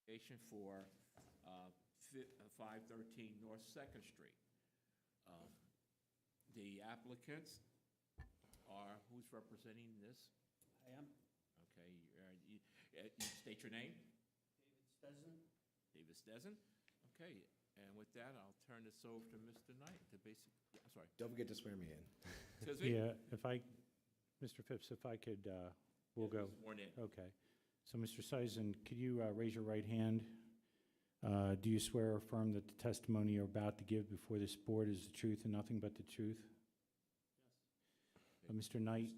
application for 513 North Second Street. The applicants are, who's representing this? I am Okay, you state your name? David Stezin. David Stezin. Okay, and with that, I'll turn this over to Mr. Knight, the basic, yeah, I'm sorry. Don't forget to swear me in. Excuse me? Yeah, if I, Mr. Phipps, if I could, we'll go. Sworn in. Okay. So, Mr. Sison, could you raise your right hand? Do you swear or affirm that the testimony you're about to give before this board is the truth and nothing but the truth? Okay. Mr. Knight,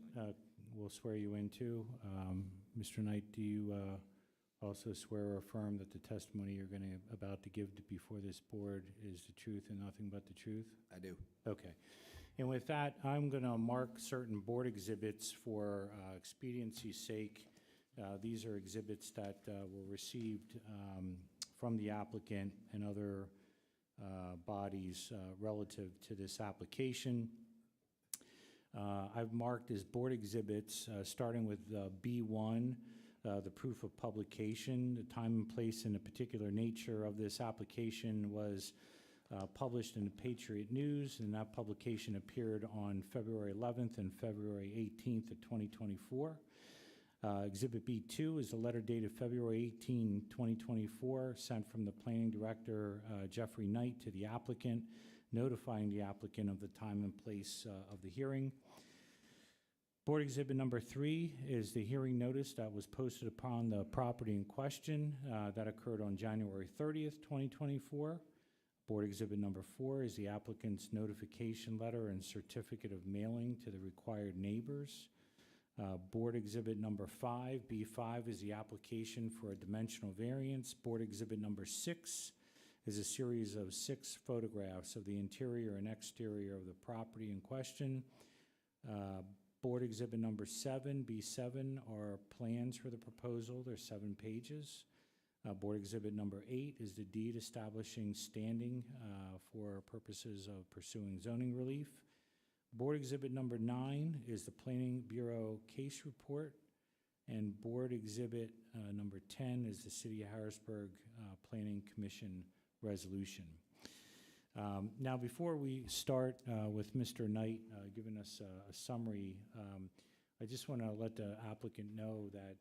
we'll swear you in too. Mr. Knight, do you also swear or affirm that the testimony you're about to give before this board is the truth and nothing but the truth? I do. Okay. And with that, I'm going to mark certain board exhibits for expediency's sake. These are exhibits that were received from the applicant and other bodies relative to this application. I've marked as board exhibits, starting with B1, the proof of publication. The time and place and the particular nature of this application was published in the Patriot News, and that publication appeared on February 11th and February 18th of 2024. Exhibit B2 is a letter dated February 18, 2024, sent from the planning director, Jeffrey Knight, to the applicant, notifying the applicant of the time and place of the hearing. Board exhibit number 3 is the hearing notice that was posted upon the property in question that occurred on January 30th, 2024. Board exhibit number 4 is the applicant's notification letter and certificate of mailing to the required neighbors. Board exhibit number 5, B5, is the application for a dimensional variance. Board exhibit number 6 is a series of 6 photographs of the interior and exterior of the property in question. Board exhibit number 7, B7, are plans for the proposal. They're 7 pages. Board exhibit number 8 is the deed establishing standing for purposes of pursuing zoning relief. Board exhibit number 9 is the Planning Bureau case report, and board exhibit number 10 is the City of Harrisburg Planning Commission resolution. Now, before we start with Mr. Knight giving us a summary, I just want to let the applicant know that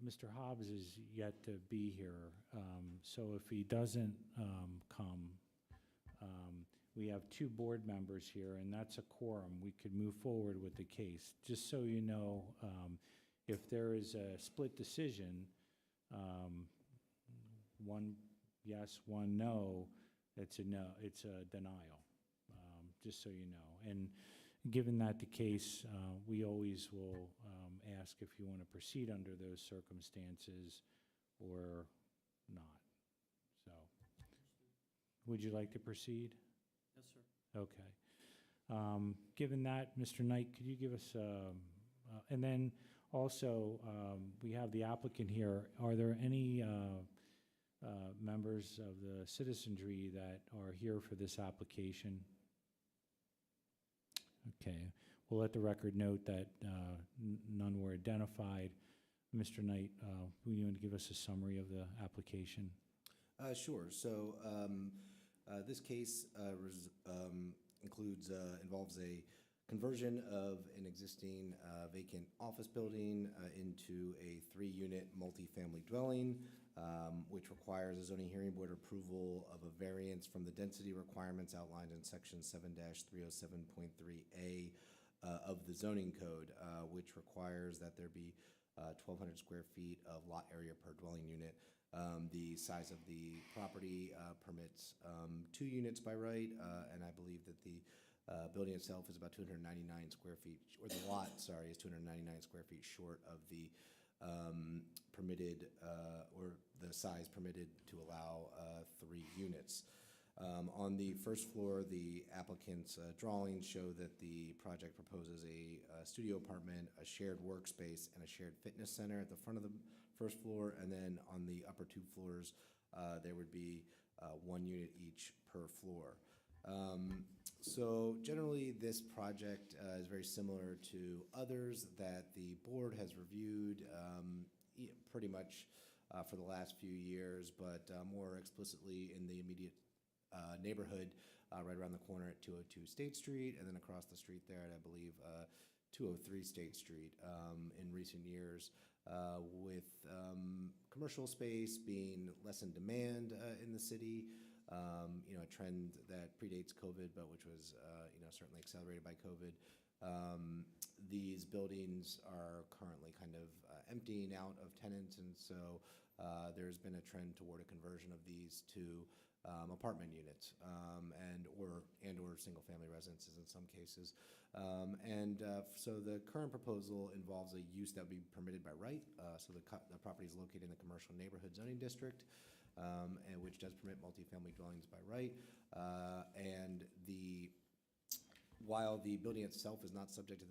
Mr. Hobbs is yet to be here. So if he doesn't come, we have 2 board members here, and that's a quorum. We could move forward with the case. Just so you know, if there is a split decision, 1 yes, 1 no, it's a no, it's a denial, just so you know. And given that the case, we always will ask if you want to proceed under those circumstances or not. So, would you like to proceed? Yes, sir. Okay. Given that, Mr. Knight, could you give us, and then also, we have the applicant here. Are there any members of the citizenry that are here for this application? Okay. We'll let the record note that none were identified. Mr. Knight, will you want to give us a summary of the application? Sure. So this case involves a conversion of an existing vacant office building into a 3-unit multifamily dwelling, which requires a zoning hearing board approval of a variance from the density requirements outlined in section 7-307.3A of the zoning code, which requires that there be 1,200 square feet of lot area per dwelling unit. The size of the property permits 2 units by right, and I believe that the building itself is about 299 square feet, or the lot, sorry, is 299 square feet short of the permitted, or the size permitted to allow 3 units. On the first floor, the applicant's drawings show that the project proposes a studio apartment, a shared workspace, and a shared fitness center at the front of the first floor, and then on the upper 2 floors, there would be 1 unit each per floor. So generally, this project is very similar to others that the board has reviewed, pretty much for the last few years, but more explicitly in the immediate neighborhood, right around the corner at 202 State Street, and then across the street there at, I believe, 203 State Street in recent years, with commercial space being less in demand in the city. A trend that predates COVID, but which was, certainly accelerated by COVID. These buildings are currently kind of emptying out of tenants, and so there's been a trend toward a conversion of these to apartment units and or single-family residences in some cases. So the current proposal involves a use that would be permitted by right. So the property is located in the commercial neighborhood zoning district, and which does permit multifamily dwellings by right. While the building itself is not subject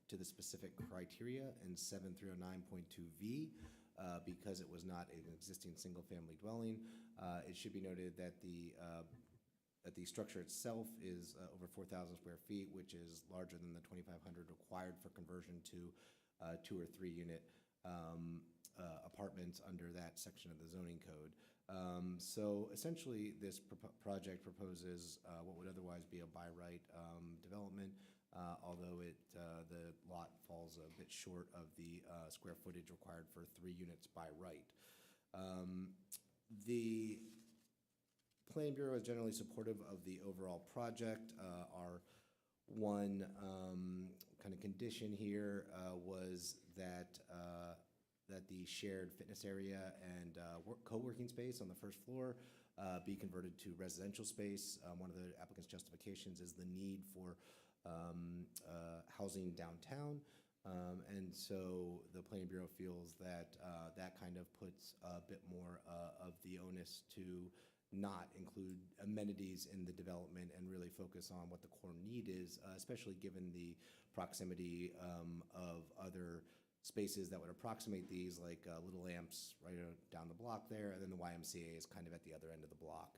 to the specific criteria in 7309.2V, because it was not an existing single-family dwelling, it should be noted that the structure itself is over 4,000 square feet, which is larger than the 2,500 required for conversion to 2 or 3 unit apartments under that section of the zoning code. So essentially, this project proposes what would otherwise be a by right development, although the lot falls a bit short of the square footage required for 3 units by right. The Planning Bureau is generally supportive of the overall project. Our one kind of condition here was that the shared fitness area and co-working space on the first floor be converted to residential space. One of the applicant's justifications is the need for housing downtown. And so the Planning Bureau feels that that kind of puts a bit more of the onus to not include amenities in the development and really focus on what the core need is, especially given the proximity of other spaces that would approximate these, like Little Lamps right down the block there, and then the YMCA is kind of at the other end of the block.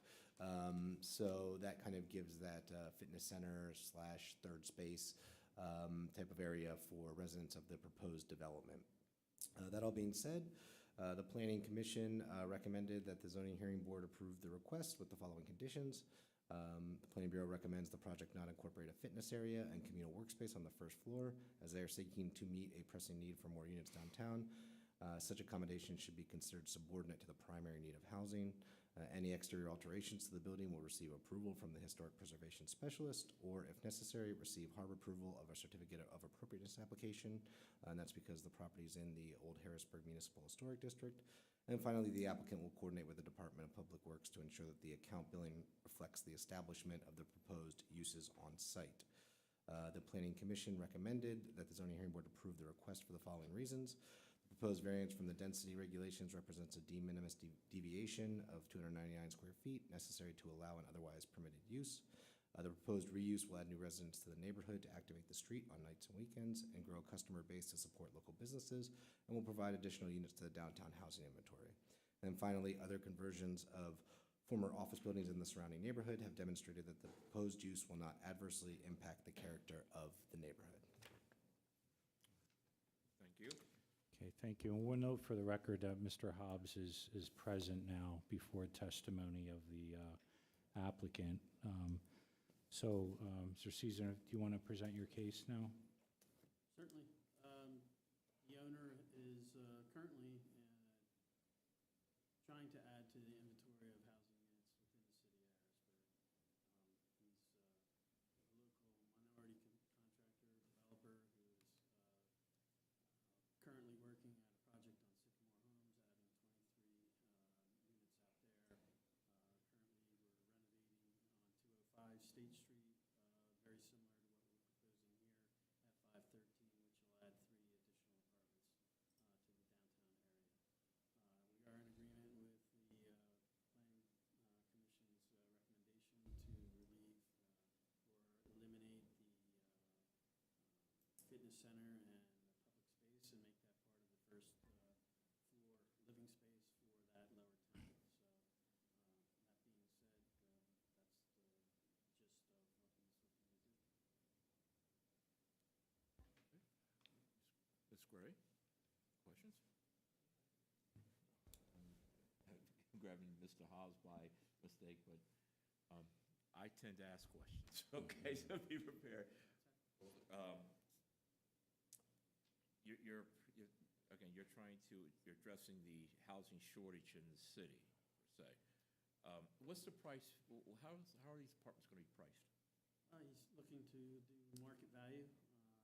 So that kind of gives that fitness center / third space type of area for residents of the proposed development. That all being said, the Planning Commission recommended that the Zoning Hearing Board approve the request with the following conditions. The Planning Bureau recommends the project not incorporate a fitness area and communal workspace on the first floor, as they are seeking to meet a pressing need for more units downtown. Such accommodation should be considered subordinate to the primary need of housing. Any exterior alterations to the building will receive approval from the Historic Preservation Specialist, or if necessary, receive harbor approval of a certificate of appropriateness application, and that's because the property is in the Old Harrisburg Municipal Historic District. And finally, the applicant will coordinate with the Department of Public Works to ensure that the account billing reflects the establishment of the proposed uses on site. The Planning Commission recommended that the Zoning Hearing Board approve the request for the following reasons. The proposed variance from the density regulations represents a de minimis deviation of 299 square feet necessary to allow an otherwise permitted use. The proposed reuse will add new residents to the neighborhood to activate the street on nights and weekends and grow a customer base to support local businesses, and will provide additional units to the downtown housing inventory. And finally, other conversions of former office buildings in the surrounding neighborhood have demonstrated that the proposed use will not adversely impact the character of the neighborhood. Thank you. Okay, thank you. And we'll note for the record that Mr. Hobbs is present now before testimony of the applicant. So, Mr. Caesar, do you want to present your case now? Certainly. The owner is currently trying to add to the inventory of housing units within the city of Harrisburg. He's a local minority contractor, developer, who is currently working at a project on Sycamore Homes, adding 23 units out there. Currently, we're renovating on 205 State Street, very similar to what we're proposing here at 513, which will add 3 additional apartments to the downtown area. We are in agreement with the Planning Commission's recommendation to relieve or eliminate the fitness center and the public space and make that part of the first floor living space for that lower tenant. So that being said, that's the gist of what he's looking to do. Ms. Gray, questions? grabbing Mr. Hawes by mistake, but I tend to ask questions, okay, so be prepared. Um, Again, you're addressing the housing shortage in the city, per se. What's the price, how are these apartments going to be priced? He's looking to do market value, so it's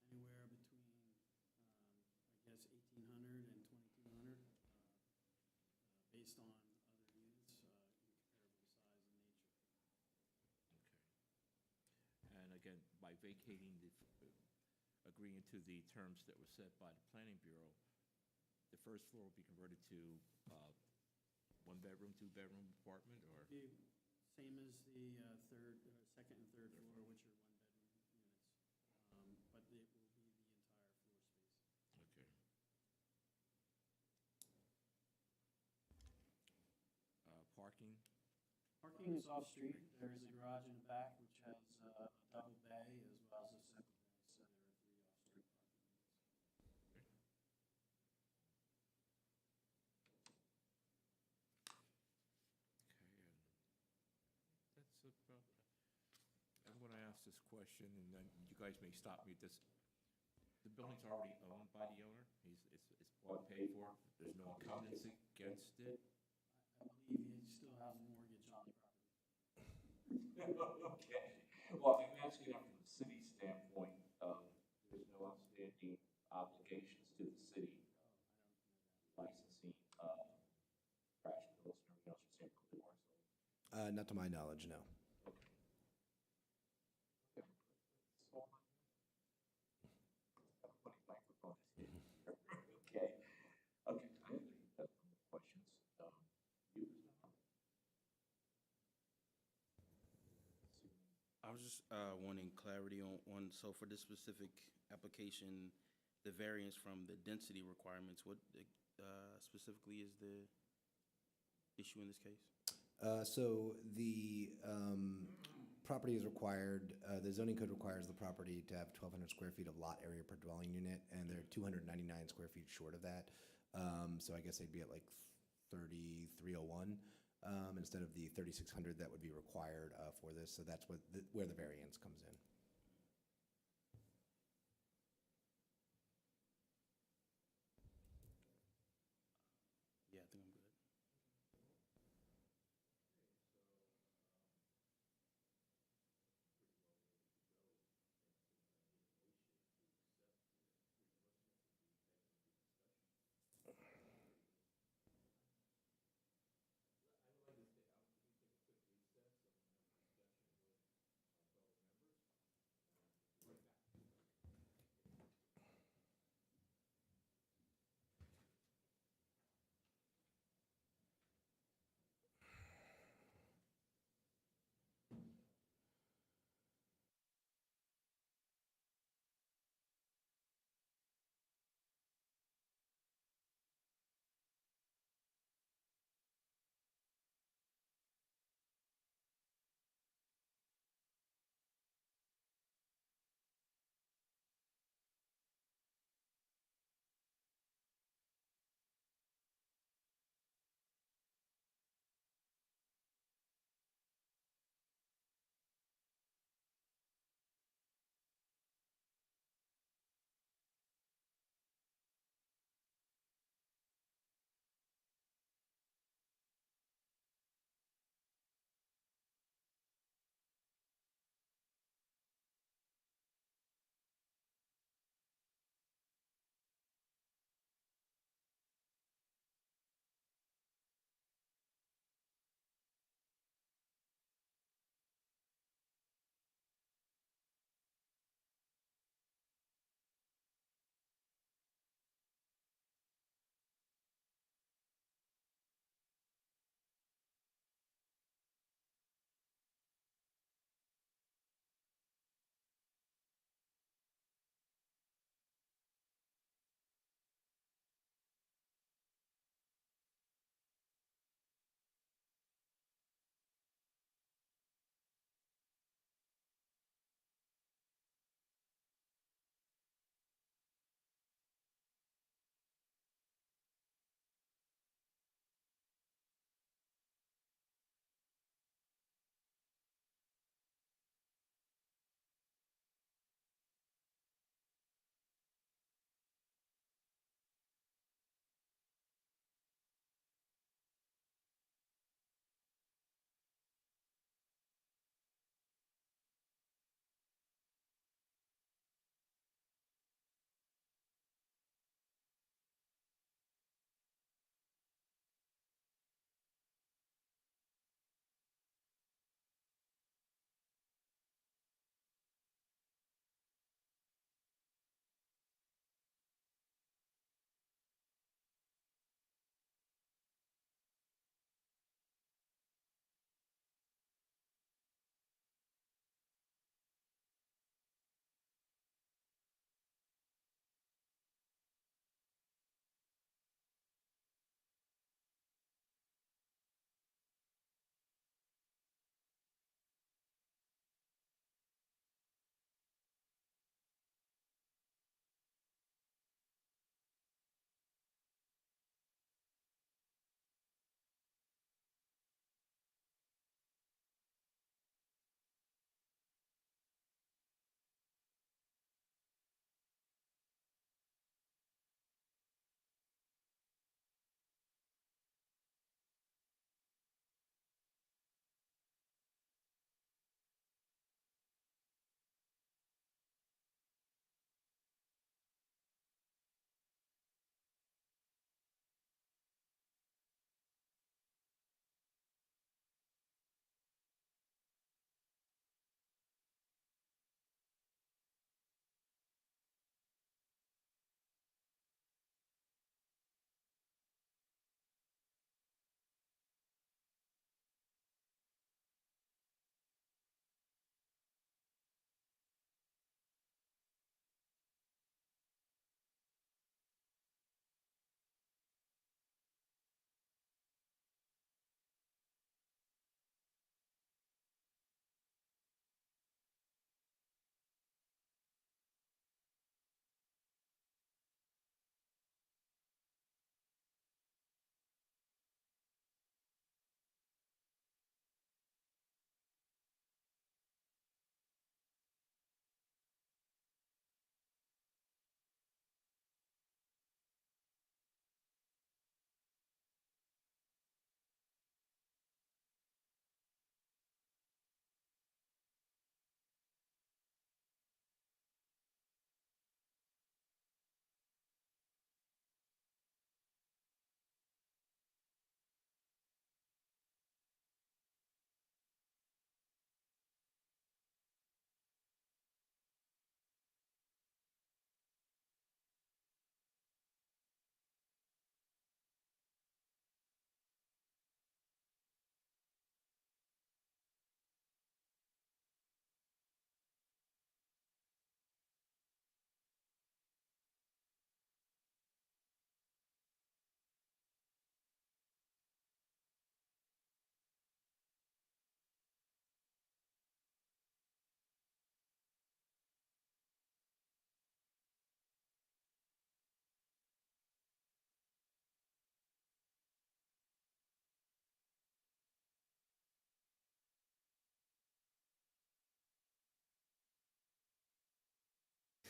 anywhere between, I guess, 1,800 and 2,200, based on other units in comparable size and nature. Okay. And again, by vacating agreeing to the terms that were set by the Planning Bureau, the first floor will be converted to one-bedroom, two-bedroom apartment, or? Be same as the second and third floor, which are one-bedroom units, but it will be the entire floor space. Okay. Parking? Parking is off-street. There is a garage in the back, which has a double bay as well as a single bay, so there are 3 off-street parking units. Okay, and that's about, I'm going to ask this question, and then you guys may stop me at this. The building's already owned by the owner? It's bought and paid for? There's no covenants against it? I believe he still has a mortgage on the property. Okay. Well, I'm asking that from the city standpoint. There's no outstanding obligations to the city, licensing, trash bills, and everything else you say for the doors. Not to my knowledge, no. Okay. Funny microphone is here. Okay. Okay, I have any more questions. You, Mr. Hahn? I was just wanting clarity on, so for this specific application, the variance from the density requirements, what specifically is the issue in this case? So the property is required, the zoning code requires the property to have 1,200 square feet of lot area per dwelling unit, and they're 299 square feet short of that. So I guess they'd be at like 3,301 instead of the 3,600 that would be required for this. So that's where the variance comes in. Yeah, I think I'm good.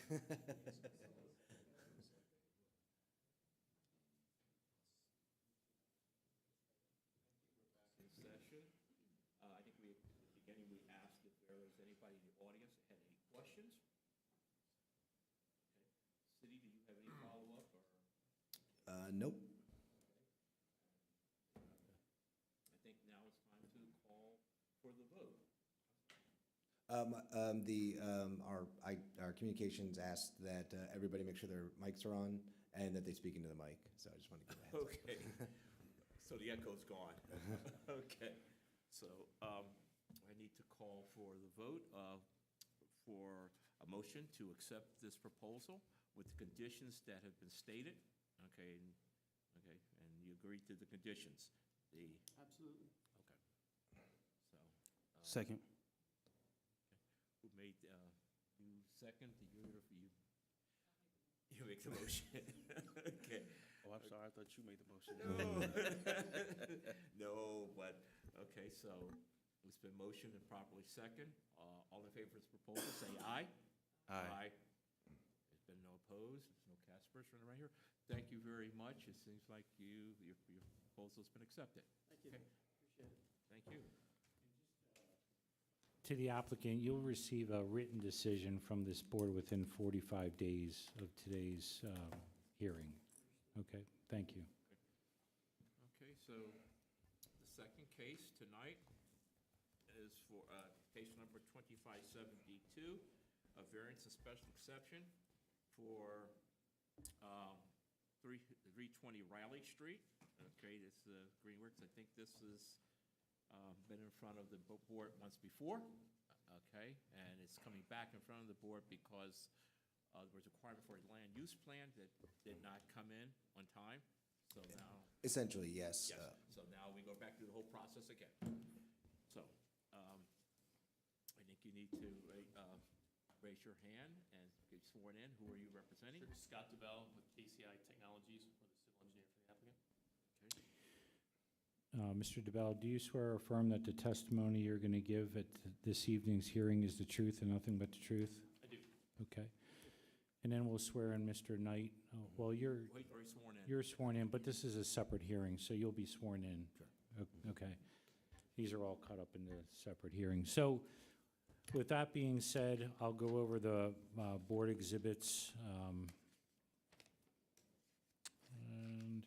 In session. I think we, at the beginning, we asked if there was anybody in the audience that had any questions. Okay. City, do you have any follow-up or? Nope. I think now it's time to call for the vote. Our communications asked that everybody make sure their mics are on and that they speak into the mic, so I just wanted to give a heads up. Okay. So the echo's gone. Okay. So I need to call for the vote for a motion to accept this proposal with the conditions that have been stated. Okay, and you agree to the conditions? Absolutely. Okay. So. Second. Who made, you second, you make the motion? Okay. Oh, I'm sorry, I thought you made the motion. No, but, okay, so it's been motioned and properly second. All in favor of this proposal, say aye. Aye. There's been no opposed, there's no Caspers running around here. Thank you very much. It seems like your proposal's been accepted. Thank you. Okay. Appreciate it. Thank you. To the applicant, you'll receive a written decision from this board within 45 days of today's hearing. Okay, thank you. Okay, so the second case tonight is for case number 2572, a variance and special exception for 320 Riley Street. Okay, this is Greenworks. I think this has been in front of the board once before. Okay, and it's coming back in front of the board because there was a requirement for a land use plan that did not come in on time. So now. Essentially, yes. Yes, so now we go back through the whole process again. So, I think you need to raise your hand and get sworn in. Who are you representing? Sure. Scott DeBell with KCI Technologies, or the civil engineer for the applicant. Okay. Mr. DeBell, do you swear or affirm that the testimony you're going to give at this evening's hearing is the truth and nothing but the truth? I do. Okay. And then we'll swear in Mr. Knight. Oh, well, you're Wait, are you sworn in? You're sworn in, but this is a separate hearing, so you'll be sworn in. Sure. Okay. These are all cut up into separate hearings. So with that being said, I'll go over the board exhibits. And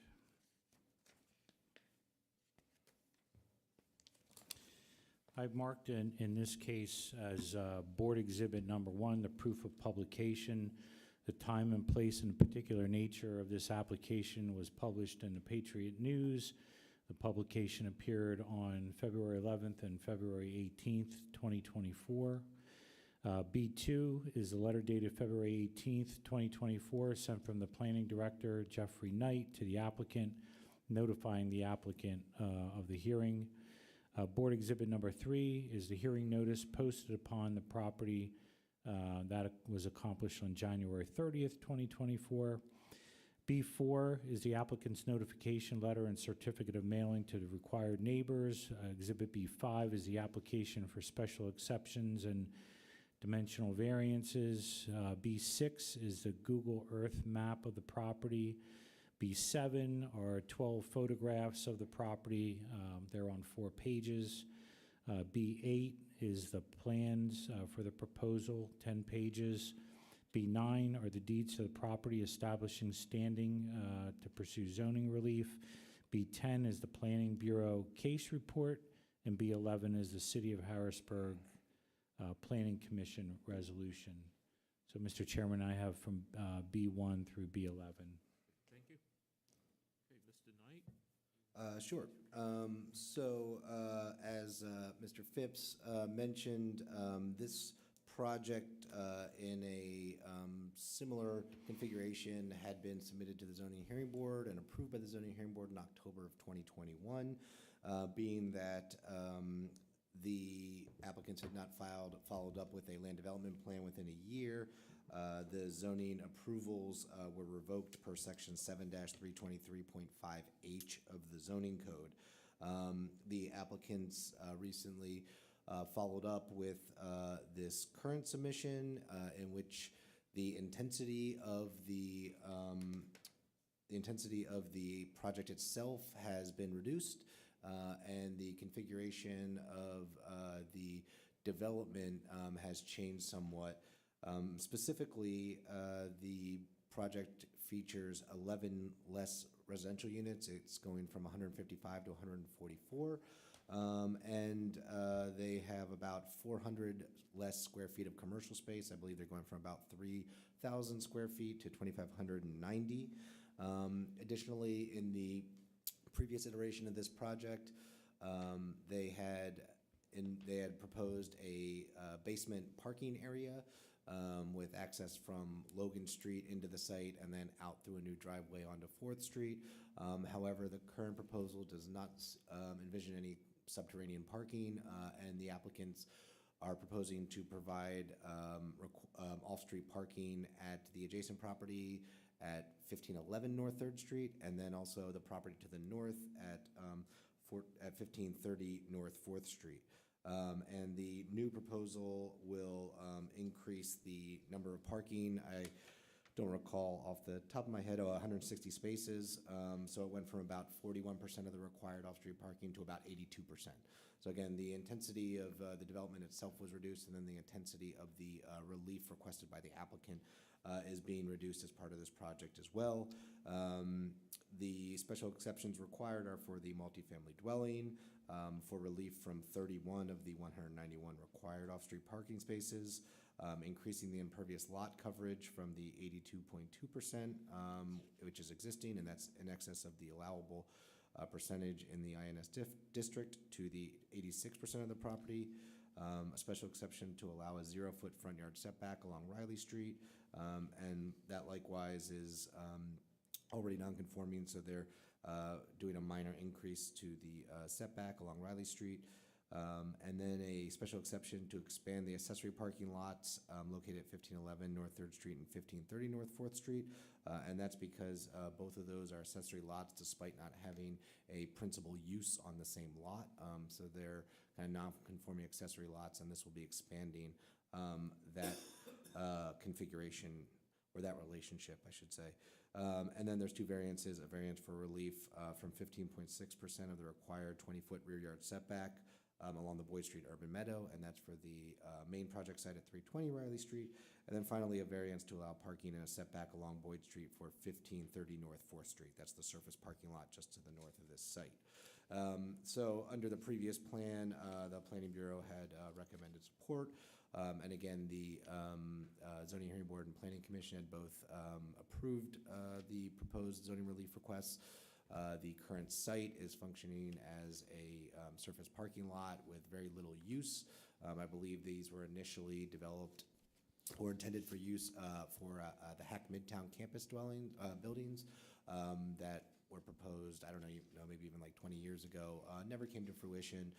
I've marked in this case as board exhibit number 1, the proof of publication. The time and place and particular nature of this application was published in the Patriot News. The publication appeared on February 11th and February 18th, 2024. B2 is a letter dated February 18th, 2024, sent from the planning director, Jeffrey Knight, to the applicant, notifying the applicant of the hearing. Board exhibit number 3 is the hearing notice posted upon the property that was accomplished on January 30th, 2024. B4 is the applicant's notification letter and certificate of mailing to the required neighbors. Exhibit B5 is the application for special exceptions and dimensional variances. B6 is the Google Earth map of the property. B7 are 12 photographs of the property. They're on 4 pages. B8 is the plans for the proposal, 10 pages. B9 are the deeds to the property establishing standing to pursue zoning relief. B10 is the Planning Bureau case report, and B11 is the City of Harrisburg Planning Commission resolution. So, Mr. Chairman, I have from B1 through B11. Thank you. Okay, Mr. Knight? Sure. As Mr. Phipps mentioned, this project in a similar configuration had been submitted to the Zoning Hearing Board and approved by the Zoning Hearing Board in October of 2021. Being that the applicants had not followed up with a land development plan within a year, the zoning approvals were revoked per section 7-323.5H of the zoning code. The applicants recently followed up with this current submission in which The intensity of the project itself has been reduced, and the configuration of the development has changed somewhat. Specifically, the project features 11 less residential units. It's going from 155 to 144. And they have about 400 less square feet of commercial space. I believe they're going from about 3,000 square feet to 2,590. Additionally, in the previous iteration of this project, they had proposed a basement parking area with access from Logan Street into the site and then out through a new driveway onto 4th Street. However, the current proposal does not envision any subterranean parking, and the applicants are proposing to provide off-street parking at the adjacent property at 1511 North 3rd Street, and then also the property to the north at 1530 North 4th Street. And the new proposal will increase the number of parking. I don't recall off the top of my head, 160 spaces. So it went from about 41% of the required off-street parking to about 82%. So again, the intensity of the development itself was reduced, and then the intensity of the relief requested by the applicant is being reduced as part of this project as well. The special exceptions required are for the multifamily dwelling, for relief from 31 of the 191 required off-street parking spaces, increasing the impervious lot coverage from the 82.2%, which is existing, and that's in excess of the allowable percentage in the INS district, to the 86% of the property. A special exception to allow a 0-foot front yard setback along Riley Street, and that likewise is already non-conforming, so they're doing a minor increase to the setback along Riley Street. And then a special exception to expand the accessory parking lots located at 1511 North 3rd Street and 1530 North 4th Street. And that's because both of those are accessory lots despite not having a principal use on the same lot. So they're kind of non-conforming accessory lots, and this will be expanding that configuration, or that relationship, I should say. And then there's two variances: a variance for relief from 15.6% of the required 20-foot rear yard setback along the Boyd Street Urban Meadow, and that's for the main project site at 320 Riley Street. And then finally, a variance to allow parking and a setback along Boyd Street for 1530 North 4th Street. That's the surface parking lot just to the north of this site. So under the previous plan, the Planning Bureau had recommended support. And again, the Zoning Hearing Board and Planning Commission had both approved the proposed zoning relief requests. The current site is functioning as a surface parking lot with very little use. I believe these were initially developed or intended for use for the Hack Midtown campus buildings that were proposed, I don't know, maybe even like 20 years ago, never came to fruition.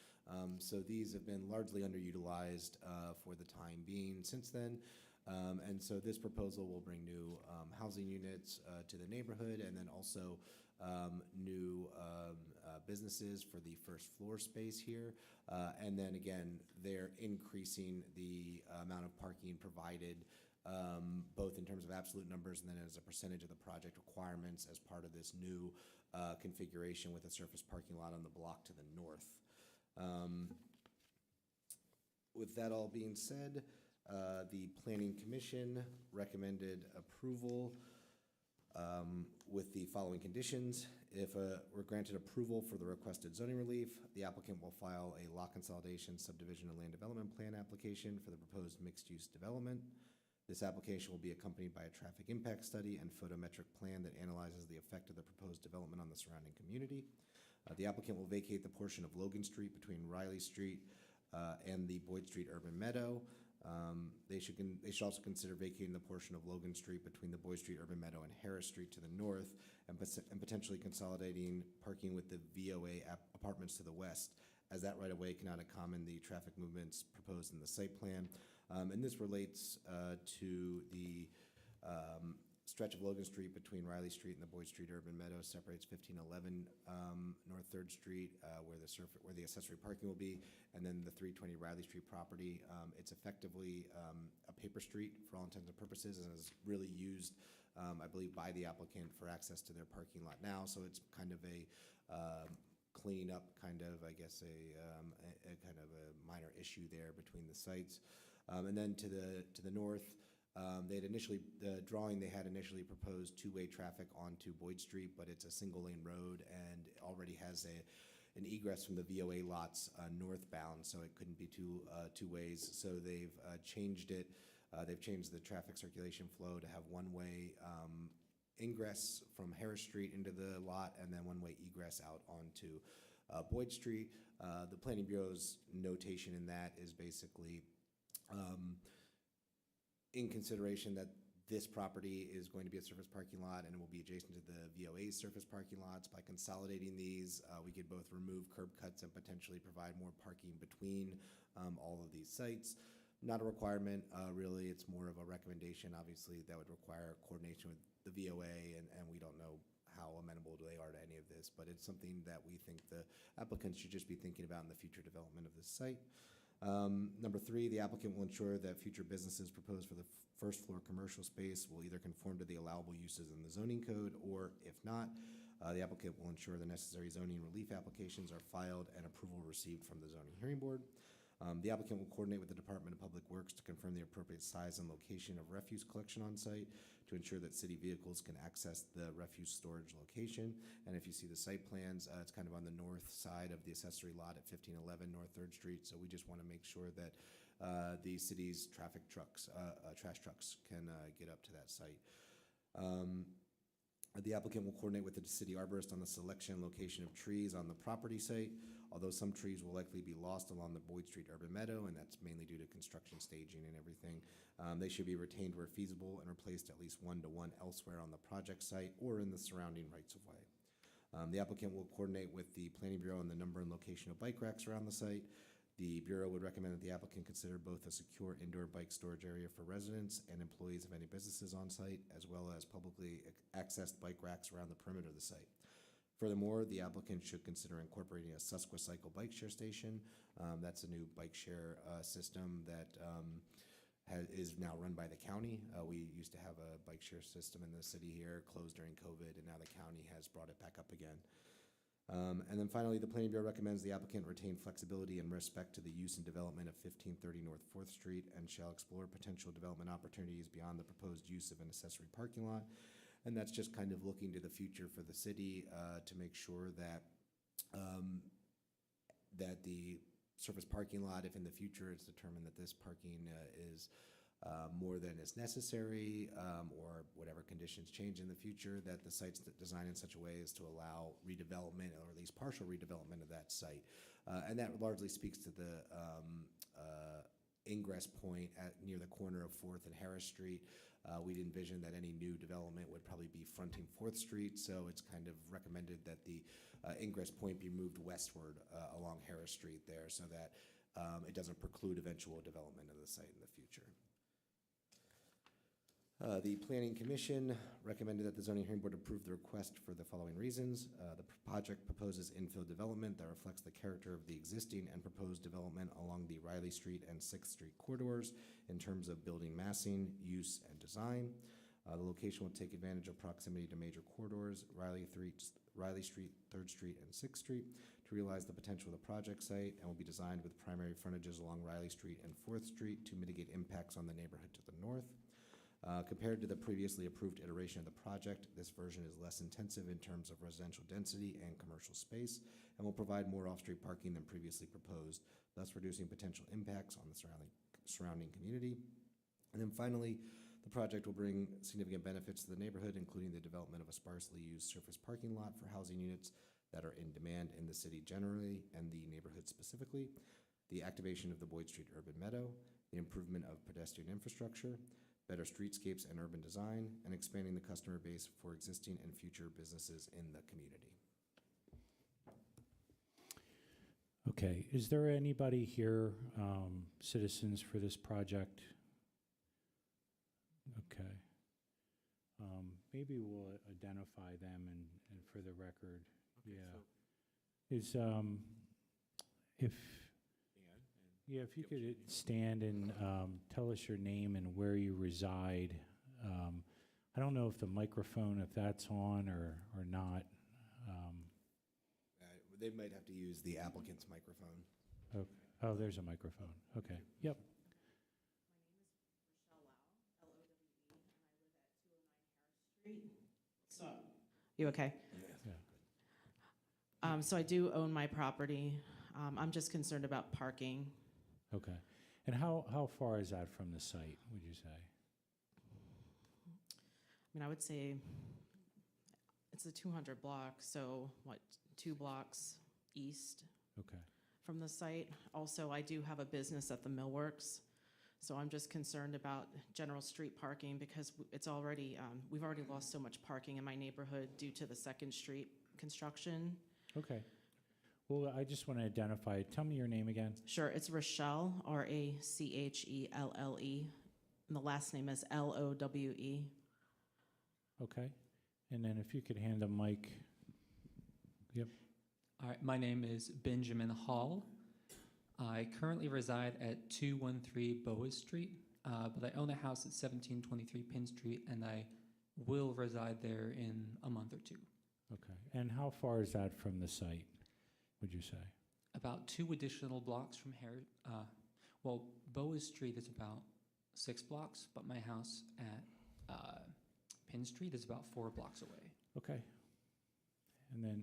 So these have been largely underutilized for the time being since then. And so this proposal will bring new housing units to the neighborhood, and then also new businesses for the first floor space here. And then again, they're increasing the amount of parking provided, both in terms of absolute numbers and then as a percentage of the project requirements as part of this new configuration with a surface parking lot on the block to the north. With that all being said, the Planning Commission recommended approval with the following conditions. If we're granted approval for the requested zoning relief, the applicant will file a lot consolidation, subdivision, and land development plan application for the proposed mixed-use development. This application will be accompanied by a traffic impact study and photometric plan that analyzes the effect of the proposed development on the surrounding community. The applicant will vacate the portion of Logan Street between Riley Street and the Boyd Street Urban Meadow. They should also consider vacating the portion of Logan Street between the Boyd Street Urban Meadow and Harris Street to the north, and potentially consolidating parking with the VOA apartments to the west, as that right-of-way cannot accommodate the traffic movements proposed in the site plan. And this relates to the stretch of Logan Street between Riley Street and the Boyd Street Urban Meadow separates 1511 North Third Street, where the accessory parking will be, and then the 320 Riley Street property. It's effectively a paper street for all intents and purposes, and is really used, I believe, by the applicant for access to their parking lot now. So it's kind of a clean up, kind of, I guess, a kind of a minor issue there between the sites. And then to the north, the drawing they had initially proposed two-way traffic onto Boyd Street, but it's a single-lane road and already has an egress from the VOA lots northbound, so it couldn't be two ways. So they've changed it. They've changed the traffic circulation flow to have one-way ingress from Harris Street into the lot, and then one-way egress out onto Boyd Street. The Planning Bureau's notation in that is basically in consideration that this property is going to be a surface parking lot and it will be adjacent to the VOA's surface parking lots. By consolidating these, we could both remove curb cuts and potentially provide more parking between all of these sites. Not a requirement, really. It's more of a recommendation. Obviously, that would require coordination with the VOA, and we don't know how amenable they are to any of this, but it's something that we think the applicants should just be thinking about in the future development of this site. Number 3, the applicant will ensure that future businesses proposed for the first floor commercial space will either conform to the allowable uses in the zoning code, or if not, the applicant will ensure the necessary zoning relief applications are filed and approval received from the zoning hearing board. The applicant will coordinate with the Department of Public Works to confirm the appropriate size and location of refuse collection on site to ensure that city vehicles can access the refuse storage location. And if you see the site plans, it's kind of on the north side of the accessory lot at 1511 North 3rd Street. So we just want to make sure that the city's trash trucks can get up to that site. The applicant will coordinate with the city arborist on the selection and location of trees on the property site, although some trees will likely be lost along the Boyd Street Urban Meadow, and that's mainly due to construction staging and everything. They should be retained where feasible and replaced at least 1-to-1 elsewhere on the project site or in the surrounding rights-of-way. The applicant will coordinate with the Planning Bureau on the number and location of bike racks around the site. The Bureau would recommend that the applicant consider both a secure indoor bike storage area for residents and employees of any businesses on site, as well as publicly accessed bike racks around the perimeter of the site. Furthermore, the applicant should consider incorporating a Susquecycle bike share station. That's a new bike share system that is now run by the county. We used to have a bike share system in the city here, closed during COVID, and now the county has brought it back up again. And then finally, the Planning Bureau recommends the applicant retain flexibility in respect to the use and development of 1530 North 4th Street and shall explore potential development opportunities beyond the proposed use of an accessory parking lot. And that's just kind of looking to the future for the city to make sure that that the surface parking lot, if in the future it's determined that this parking is more than is necessary, or whatever conditions change in the future, that the site's designed in such a way as to allow redevelopment, or at least partial redevelopment of that site. And that largely speaks to the ingress point near the corner of 4th and Harris Street. We'd envision that any new development would probably be fronting 4th Street, so it's kind of recommended that the ingress point be moved westward along Harris Street there, so that it doesn't preclude eventual development of the site in the future. The Planning Commission recommended that the Zoning Hearing Board approve the request for the following reasons. The project proposes infill development that reflects the character of the existing and proposed development along the Riley Street and 6th Street corridors in terms of building massing, use, and design. The location will take advantage of proximity to major corridors, Riley Street, 3rd Street, and 6th Street, to realize the potential of the project site, and will be designed with primary frontages along Riley Street and 4th Street to mitigate impacts on the neighborhood to the north. Compared to the previously approved iteration of the project, this version is less intensive in terms of residential density and commercial space, and will provide more off-street parking than previously proposed, thus reducing potential impacts on the surrounding community. And then finally, the project will bring significant benefits to the neighborhood, including the development of a sparsely used surface parking lot for housing units that are in demand in the city generally and the neighborhood specifically, the activation of the Boyd Street Urban Meadow, the improvement of pedestrian infrastructure, better streetscapes and urban design, and expanding the customer base for existing and future businesses in the community. Okay, is there anybody here, citizens for this project? Okay. Maybe we'll identify them and for the record. Okay, Yeah. so Is, if, Dan, yeah, if you Give us your could name. stand and tell us your name and where you reside. I don't know if the microphone, if that's on or not. They might have to use the applicant's microphone. Oh, there's a microphone. Okay, yep. So, you okay? Yeah. So I do own my property. I'm just concerned about parking. Okay. And how far is that from the site, would you say? I mean, I would say it's a 200 block, so what, 2 blocks east Okay. from the site. Also, I do have a business at the Millworks, so I'm just concerned about general street parking because it's already, we've already lost so much parking in my neighborhood due to the Second Street construction. Okay. Well, I just want to identify, tell me your name again. Sure, it's Rochelle, Rachelle, and the last name is Lowe. Okay. And then if you could hand a mic. Yep. All right, my name is Benjamin Hall. I currently reside at 213 Boas Street, but I own a house at 1723 Penn Street, and I will reside there in a month or two. Okay. And how far is that from the site, would you say? About 2 additional blocks from here. Well, Boas Street is about 6 blocks, but my house at Penn Street is about 4 blocks away. Okay. And then,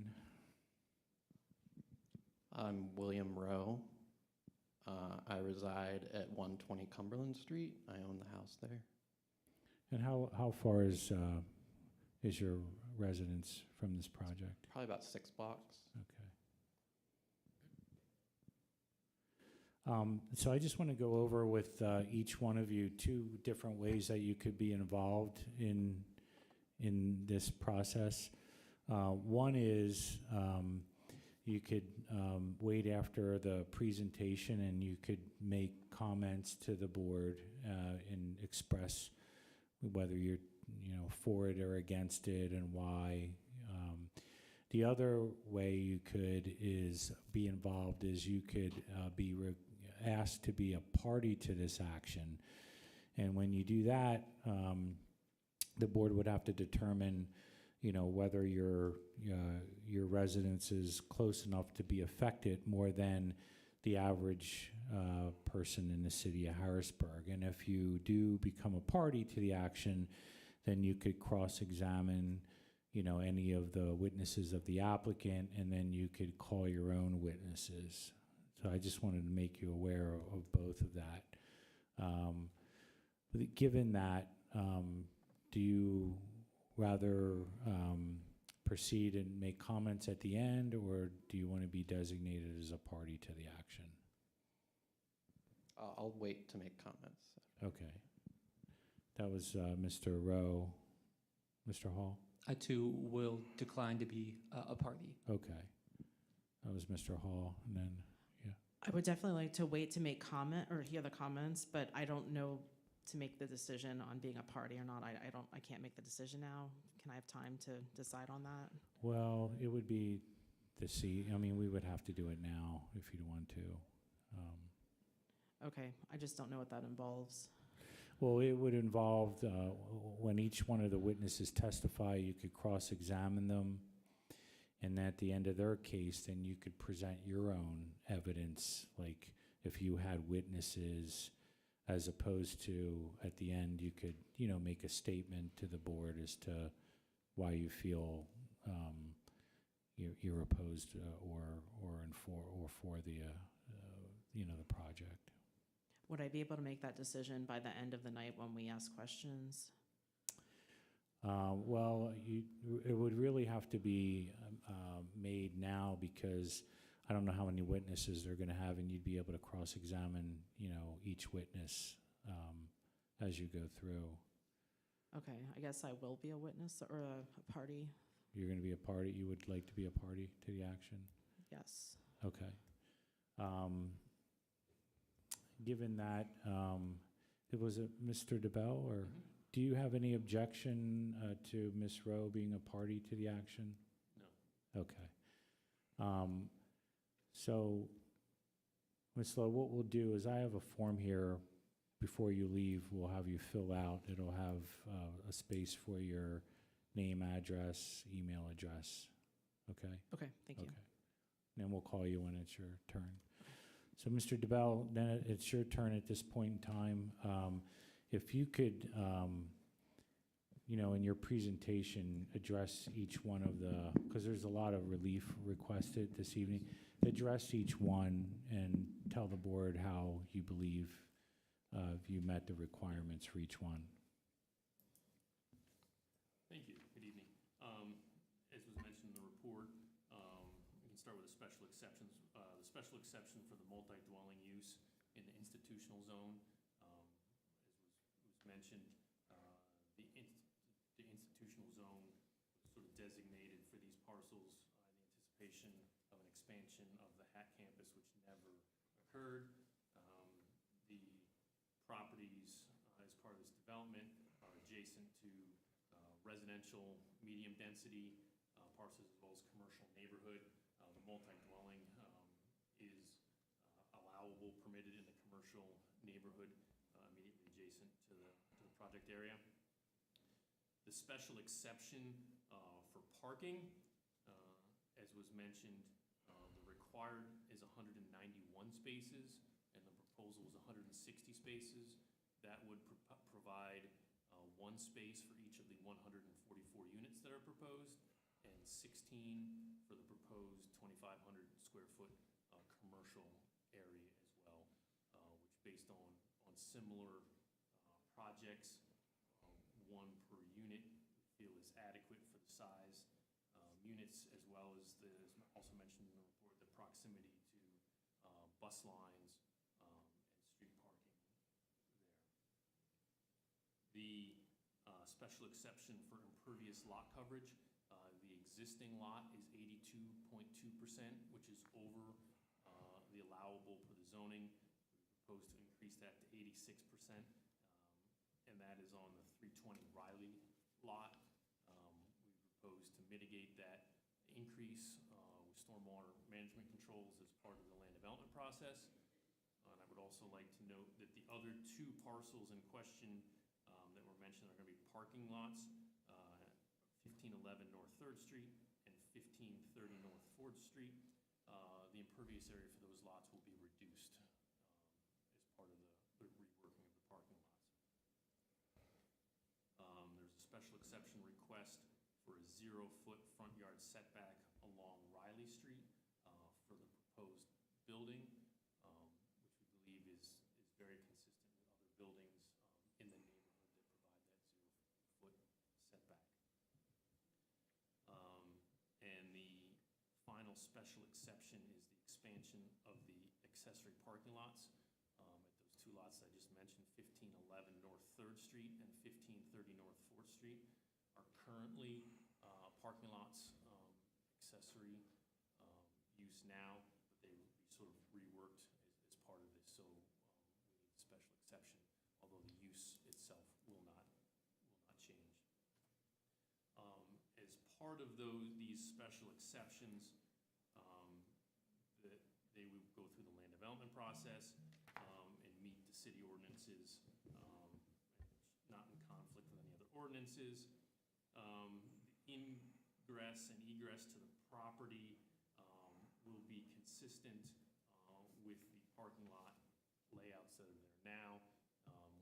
I'm William Rowe. I reside at 120 Cumberland Street. I own the house there. and how far is your residence from this project? Probably about 6 blocks. Okay. So I just want to go over with each one of you 2 different ways that you could be involved in this process. One is you could wait after the presentation and you could make comments to the board and express whether you're for it or against it and why. The other way you could is be involved is you could be asked to be a party to this action. And when you do that, the board would have to determine whether your residence is close enough to be affected more than the average person in the city of Harrisburg. And if you do become a party to the action, then you could cross-examine any of the witnesses of the applicant, and then you could call your own witnesses. So I just wanted to make you aware of both of that. But given that, do you rather proceed and make comments at the end, or do you want to be designated as a party to the action? I'll wait to make comments. Okay. That was Mr. Rowe. Mr. Hall? I too will decline to be a party. Okay. That was Mr. Hall, and then, yeah. I would definitely like to wait to make comment or hear the comments, but I don't know to make the decision on being a party or not. I can't make the decision now. Can I have time to decide on that? Well, it would be we would have to do it now if you'd want to. Okay, I just don't know what that involves. Well, it would involve, when each one of the witnesses testify, you could cross-examine them, and at the end of their case, then you could present your own evidence, like if you had witnesses, as opposed to, at the end, you could, make a statement to the board as to why you feel you're opposed or for the the project. Would I be able to make that decision by the end of the night when we ask questions? Well, it would really have to be made now because I don't know how many witnesses they're going to have, and you'd be able to cross-examine, each witness as you go through. Okay, I guess I will be a witness or a party. You're going to be a party? You would like to be a party to the action? Yes. Okay. Given that, it was a Mr. DeBell or? Do you have any objection to Ms. Rowe being a party to the action? No. Okay. So, Ms. Lowe, what we'll do is I have a form here before you leave. We'll have you fill out. It'll have a space for your name, address, email address. Okay? Okay, thank you. Okay. And then we'll call you when it's your turn. So, Mr. DeBelle, then it's your turn at this point in time. If you could, in your presentation, address each one of the, because there's a lot of relief requested this evening, address each one and tell the board how you believe you met the requirements for each one. Thank you. Good evening. As was mentioned in the report, we can start with the special exceptions. The special exception for the multi-dwelling use in the institutional zone, as was mentioned, the institutional zone was sort of designated for these parcels in anticipation of an expansion of the HAT campus, which never occurred. The properties as part of this development are adjacent to residential medium density parcels as well as commercial neighborhood. The multi-dwelling is allowable, permitted in the commercial neighborhood immediately adjacent to the project area. The special exception for parking, as was mentioned, the required is 191 spaces, and the proposal is 160 spaces. That would provide one space for each of the 144 units that are proposed, and 16 for the proposed 2,500 square foot commercial area as well, which based on similar projects, one per unit we feel is adequate for the size units, as well as as also mentioned in the report, the proximity to bus lines and street parking there. The special exception for impervious lot coverage, the existing lot is 82.2%, which is over the allowable for the zoning. We propose to increase that to 86%, and that is on the 320 Riley lot. We propose to mitigate that increase with stormwater management controls as part of the land development process. And I would also like to note that the other two parcels in question that were mentioned are going to be parking lots, 1511 North 3rd Street and 1530 North 4th Street. The impervious area for those lots will be reduced as part of the reworking of the parking lots. There's a special exception request for a 0-foot front yard setback along Riley Street for the proposed building, which we believe is very consistent with other buildings in the neighborhood that provide that 0-foot setback. And the final special exception is the expansion of the accessory parking lots at those two lots I just mentioned, 1511 North 3rd Street and 1530 North 4th Street, are currently parking lots, accessory use now, but they will be sort of reworked as part of this, so we need a special exception, although the use itself will not change. As part of these special exceptions, they would go through the land development process and meet the city ordinances, not in conflict with any other ordinances. The ingress and egress to the property will be consistent with the parking lot layouts that are there now.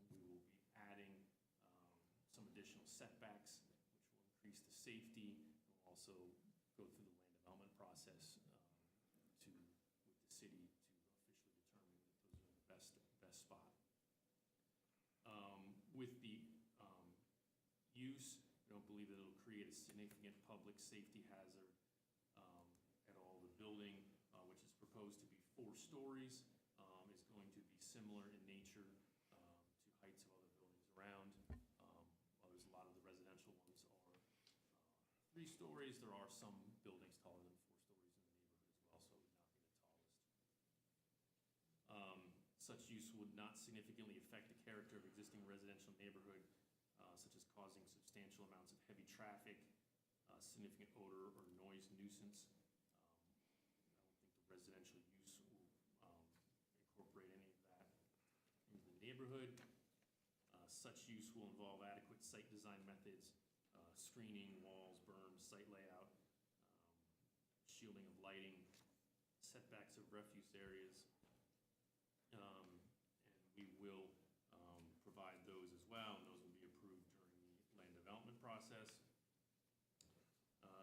We will be adding some additional setbacks, which will increase the safety. We'll also go through the land development process with the city to officially determine that those are the best spot. With the use, we don't believe that it'll create a significant public safety hazard at all. The building, which is proposed to be 4 stories, is going to be similar in nature to heights of other buildings around. While there's a lot of the residential ones are 3 stories, there are some buildings taller than 4 stories in the neighborhood as well, so it would not be the tallest. Such use would not significantly affect the character of existing residential neighborhood such as causing substantial amounts of heavy traffic, significant odor or noise nuisance. I don't think the residential use will incorporate any of that into the neighborhood. Such use will involve adequate site design methods, screening, walls, berms, site layout, shielding of lighting, setbacks of refuse areas. And we will provide those as well, and those will be approved during the land development process.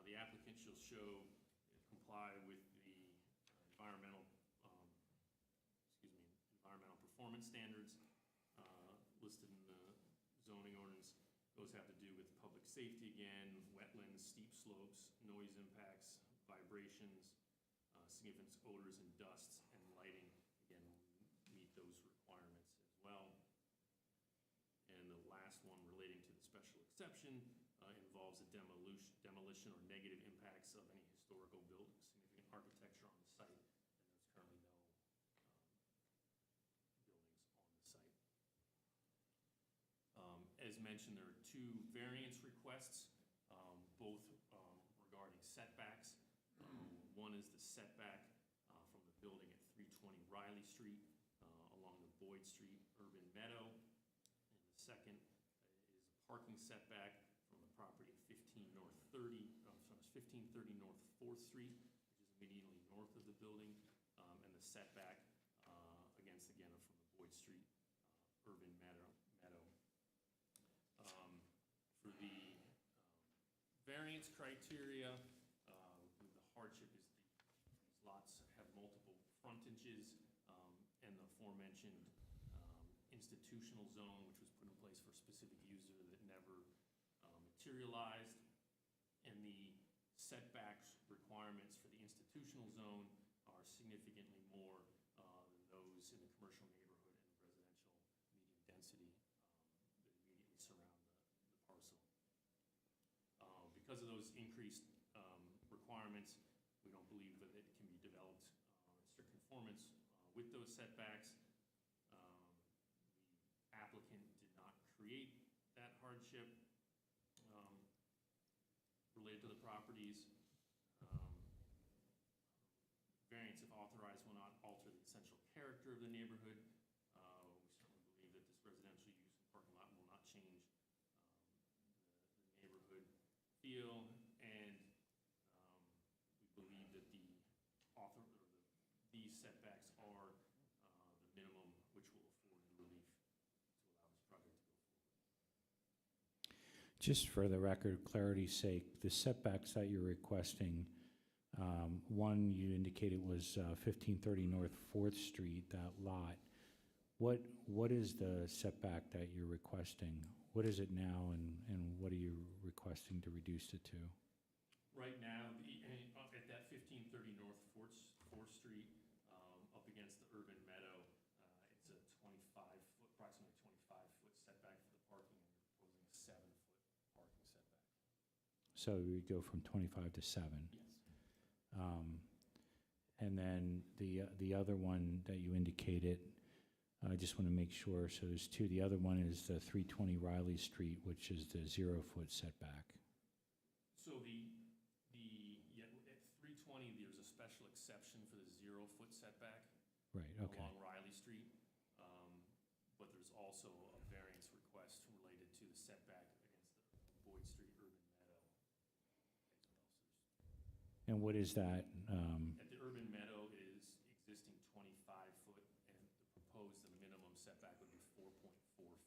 The applicant shall comply with the environmental performance standards listed in the zoning ordinance. Those have to do with public safety again, wetlands, steep slopes, noise impacts, vibrations, significant odors and dusts, and lighting, again, meet those requirements as well. And the last one relating to the special exception involves the demolition or negative impacts of any historical buildings, significant architecture on the site, and there's currently no buildings on the site. As mentioned, there are two variance requests, both regarding setbacks. One is the setback from the building at 320 Riley Street along the Boyd Street Urban Meadow. And the second is a parking setback from the property at 1530 North 4th Street, which is immediately north of the building, and the setback again, from the Boyd Street Urban Meadow. For the variance criteria, the hardship is these lots have multiple frontages, and the aforementioned institutional zone, which was put in place for a specific user that never materialized, and the setbacks requirements for the institutional zone are significantly more than those in the commercial neighborhood and the residential medium density that immediately surround the parcel. Because of those increased requirements, we don't believe that it can be developed in strict conformance with those setbacks. The applicant did not create that hardship related to the properties. Variance, if authorized, will not alter the essential character of the neighborhood. We certainly believe that this residential use and parking lot will not change the neighborhood feel, and we believe that these setbacks are the minimum which will afford the relief to allow this project to go forward. Just for the record, clarity's sake, the setbacks that you're requesting, one you indicated was 1530 North 4th Street, that lot. What is the setback that you're requesting? What is it now, and what are you requesting to reduce it to? Right now, at that 1530 North 4th Street, up against the Urban Meadow, it's a approximately 25-foot setback for the parking, and we're proposing a 7-foot parking setback. So we go from 25 to 7. Yes. And then the other one that you indicated, I just want to make sure, so there's two. The other one is the 320 Riley Street, which is the 0-foot setback. So at 320, there's a special exception for the 0-foot setback. Right, okay. Along Riley Street, but there's also a variance request related to the setback against the Boyd Street Urban Meadow as well. And what is that? At the Urban Meadow, it is existing 25-foot, and the proposed, the minimum setback would be 4.4 feet.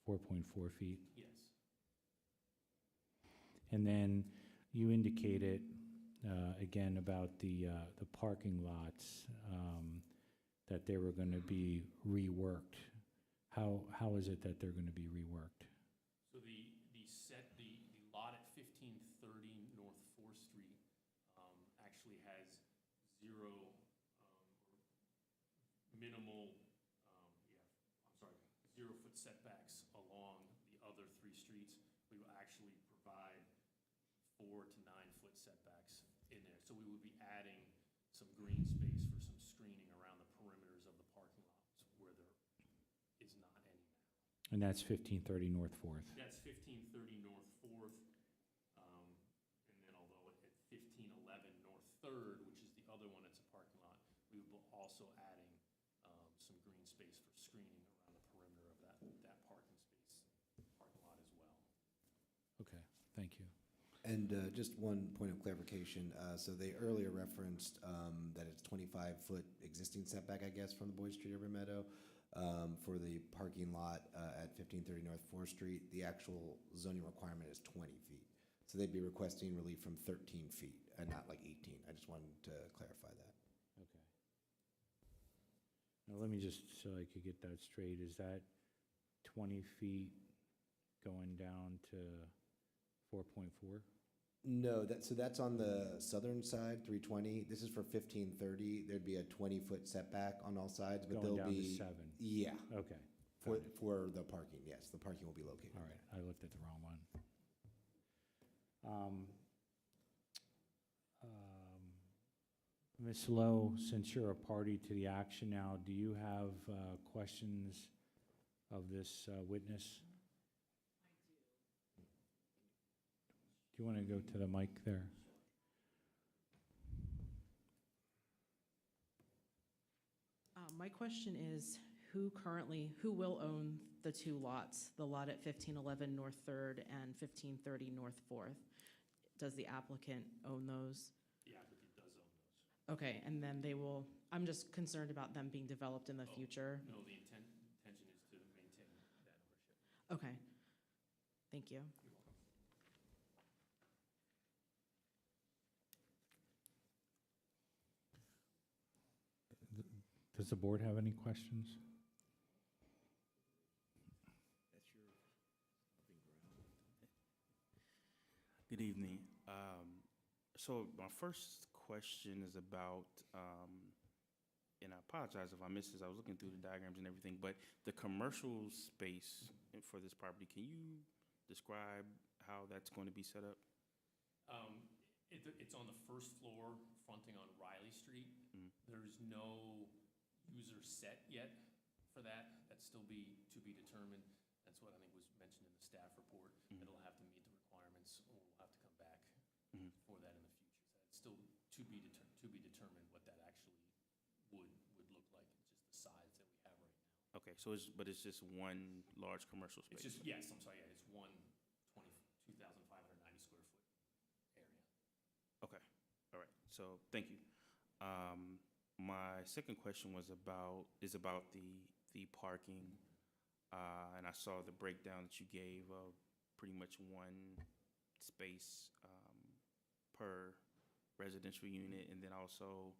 4.4 feet? Yes. And then you indicated, again, about the parking lots, that they were going to be reworked. How is it that they're going to be reworked? So the lot at 1530 North 4th Street actually has minimal, 0-foot setbacks along the other 3 streets. We will actually provide 4 to 9-foot setbacks in there. So we would be adding some green space for some screening around the perimeters of the parking lots where there is not any now. And that's 1530 North Fourth. That's 1530 North Fourth, and then although at 1511 North Third, which is the other one that's a parking lot, we will also adding some green space for screening around the perimeter of that parking lot as well. Okay, thank you. And just one point of clarification, so they earlier referenced that it's 25-foot existing setback, I guess, from the Boyd Street Urban Meadow for the parking lot at 1530 North 4th Street. The actual zoning requirement is 20 feet. So they'd be requesting relief from 13 feet and not like 18. I just wanted to clarify that. Okay. Now, let me just, so I could get that straight, is that 20 feet going down to 4.4? No, so that's on the southern side, 320. This is for 1530. There'd be a 20-foot setback on all sides, but Going there'll down to be 7? Yeah, Okay. for got it. for the parking. Yes, the parking will be located. All right, I looked at the wrong one. Ms. Lowe, since you're a party to the action now, do you have questions of this witness? Do you want to go to the mic there? My question is, who will own the two lots, the lot at 1511 North Third and 1530 North Fourth? Does the applicant own those? The applicant does own those. Okay, and then I'm just concerned about them being developed in the Oh. future. No, the intention is to maintain that ownership. Okay, thank you. You're welcome. Does the board have any questions? That's your stomping ground. Good evening. So my first question is about, and I apologize if I missed this, I was looking through the diagrams and everything, but the commercial space for this property, can you describe how that's going to be set up? It's on the first floor fronting on Riley Street. Mhm. There's no user set yet for that. That's still to be determined. That's what I think was mentioned in the staff report. Mhm. It'll have to meet the requirements, or we'll have to come back Mhm. for that in the future. So it's still to be determined what that actually would look like. It's just the size that we have right now. Okay, so it's just one large commercial space? It's just, yes, I'm sorry, yeah, it's 2,590 square foot area. Okay, all right, so, thank you. My second question is about the parking, and I saw the breakdown that you gave of pretty much one space per residential unit, and then also,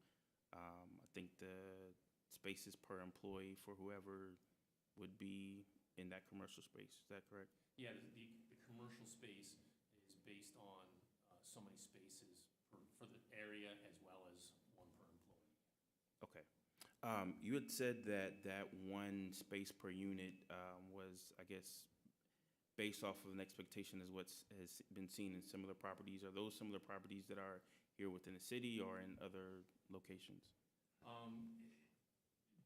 I think the spaces per employee for whoever would be in that commercial space, is that correct? Yeah, the commercial space is based on so many spaces for the area as well as one per employee. Okay. You had said that one space per unit was, I guess, based off of an expectation as what's has been seen in similar properties. Are those similar properties that are here within the city or in other locations?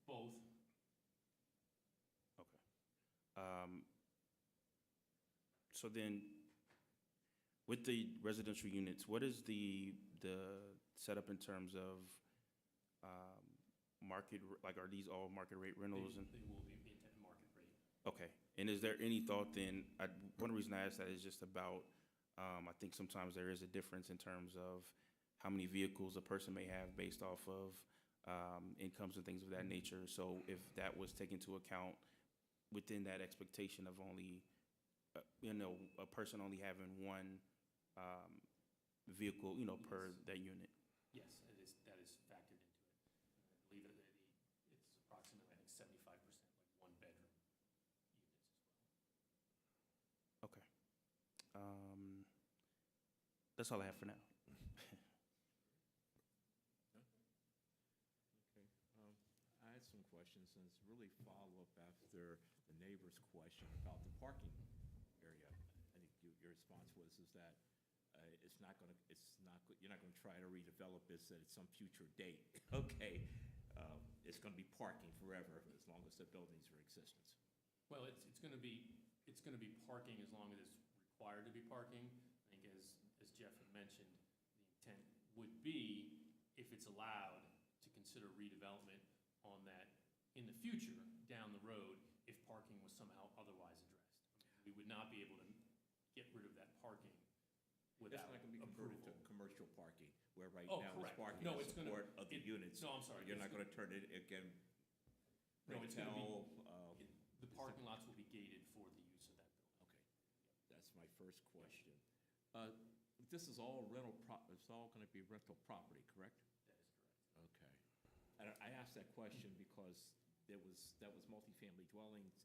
Both. Okay. So then, with the residential units, what is the setup in terms of market, like, are these all market rate rentals? And They will be at market rate. okay, and is there any thought then, one reason I asked that is just about, I think sometimes there is a difference in terms of how many vehicles a person may have based off of incomes and things of that nature. So if that was taken into account within that expectation of only, a person only having one vehicle, per that unit. Yes, that is factored into it. I believe it's approximately, I think, 75% like one-bedroom units as well. Okay. That's all I have for now. Okay. I had some questions, and it's really follow-up after the neighbor's question about the parking area. I think your response was, is that you're not gonna try to redevelop this at some future date. Okay, it's gonna be parking forever as long as the buildings are in existence. Well, it's gonna be parking as long as it's required to be parking. I think as Jeff had mentioned, the intent would be, if it's allowed, to consider redevelopment on that in the future, down the road, if parking was somehow otherwise addressed. We would not be able to get rid of that parking It's without not gonna be converted to approval. commercial parking, where right Oh, now it's correct. parking No, in it's gonna- support of the it- units. No, I'm sorry. You're it's not gonna turn it again, No, it's gonna be- retail, The parking lots will be gated for the use of that building. okay. That's my first question. This is all it's all gonna be rental property, correct? That is correct. Okay. And I asked that question because that was multifamily dwellings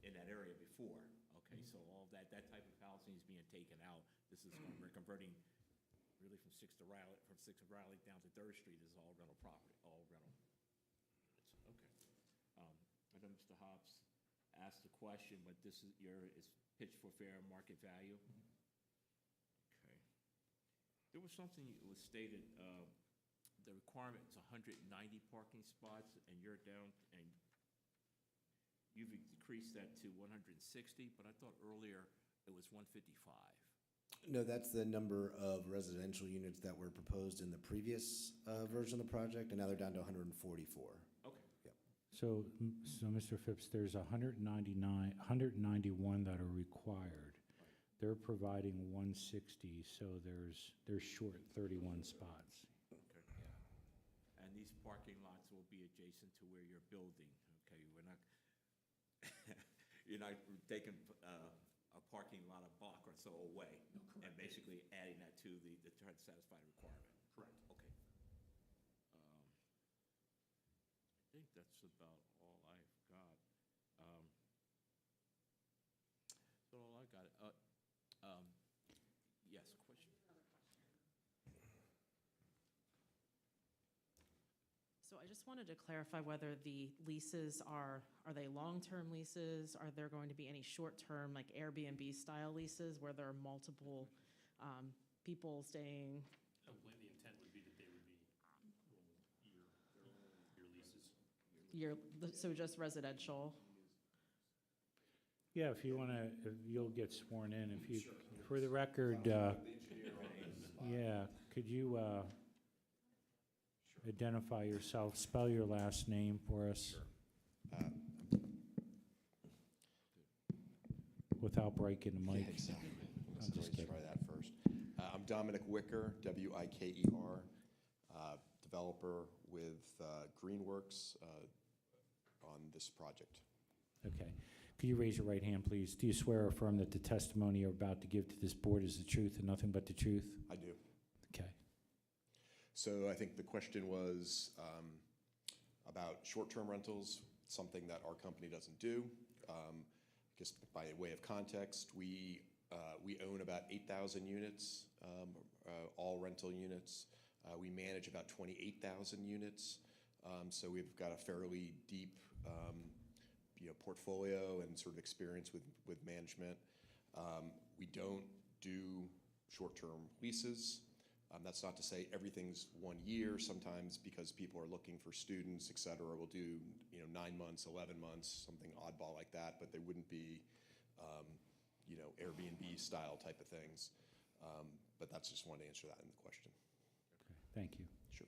in that area before. Okay, so all that type of housing is being taken out. This is, we're converting really from Sixth and Riley down to Third Street is all rental property, all rental. Okay. I know Mr. Hobbs asked the question, but this is it's pitched for fair market value? Okay. There was something that was stated, the requirement is 190 parking spots, and you're down, and you've decreased that to 160, but I thought earlier it was 155. No, that's the number of residential units that were proposed in the previous version of the project, and now they're down to 144. Okay. So, Mr. Phipps, there's 191 that are required. They're providing 160, so they're short 31 spots. Okay. And these parking lots will be adjacent to where you're building, okay? We're not, you're not taking a parking lot a block or so away. No, correct. And basically adding that to try to satisfy the requirement. Correct. Okay. I think that's about all I've got. So all I got, yes, question? So I just wanted to clarify whether the leases are they long-term leases? Are there going to be any short-term, like Airbnb-style leases where there are multiple people staying? The intent would be that they would be year leases. So just residential? Yeah, if you want to, you'll get sworn in. If you, for the record, yeah, could you identify yourself, spell your last name for us? Without breaking the mic. Yeah, exactly. I'm So just let's kidding. try that first. I'm Dominic Wicker, W-I-K-E-R, developer with Greenworks on this project. Okay. Could you raise your right hand, please? Do you swear or affirm that the testimony you're about to give to this board is the truth and nothing but the truth? I do. Okay. So I think the question was about short-term rentals, something that our company doesn't do. Just by way of context, we own about 8,000 units, all rental units. We manage about 28,000 units. So we've got a fairly deep portfolio and sort of experience with management. We don't do short-term leases. That's not to say everything's 1 year. Sometimes because people are looking for students, et cetera, we'll do 9 months, 11 months, something oddball like that, but they wouldn't be Airbnb style type of things. But that's just wanted to answer that in the question. Okay. Thank you. Sure.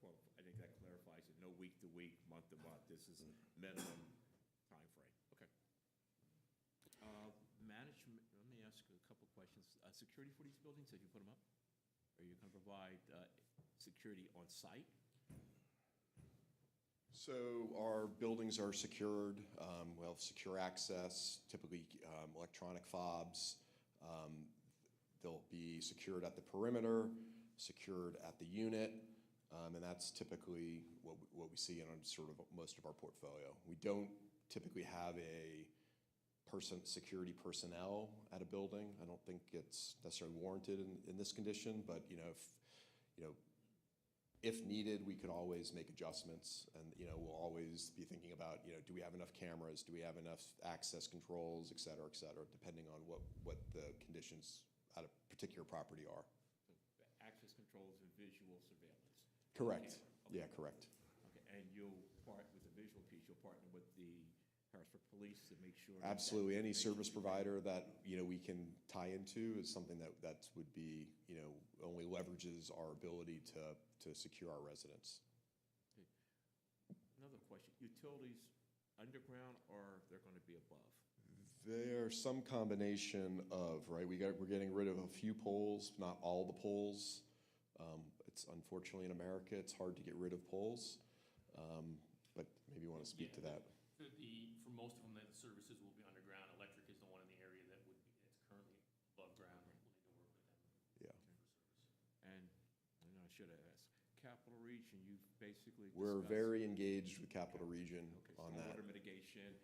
Well, I think that clarifies it. No week to week, month to month. This is minimum timeframe. Okay. Management, let me ask you a couple questions. Security for these buildings, as you put them up? Are you going to provide security on site? So our buildings are secured. We'll have secure access, typically electronic fobs. They'll be secured at the perimeter, secured at the unit, and that's typically what we see in sort of most of our portfolio. We don't typically have a security personnel at a building. I don't think it's necessarily warranted in this condition, but if needed, we could always make adjustments, and we'll always be thinking about do we have enough cameras, do we have enough access controls, et cetera, depending on what the conditions at a particular property are. Access controls and visual surveillance. Correct. Okay. Yeah, correct. Okay, and you'll part with the visual piece, you'll partner with the Harrisburg Police to make sure. Absolutely. Any information service is- provider that, we can tie into is something that would be, only leverages our ability to secure our residents. Another question, utilities underground or they're going to be above? There's some combination of, right, we're getting rid of a few poles, not all the poles. It's unfortunately in America, it's hard to get rid of poles. But maybe you want to speak to that. For most of them, the services will be underground. Electric is the one in the area that would be, it's currently above ground. We'll need to work with them. Yeah. For service. And I should have asked, Capital Region, you basically We're discussed- very engaged with Capital Region Okay, on that. stormwater mitigation,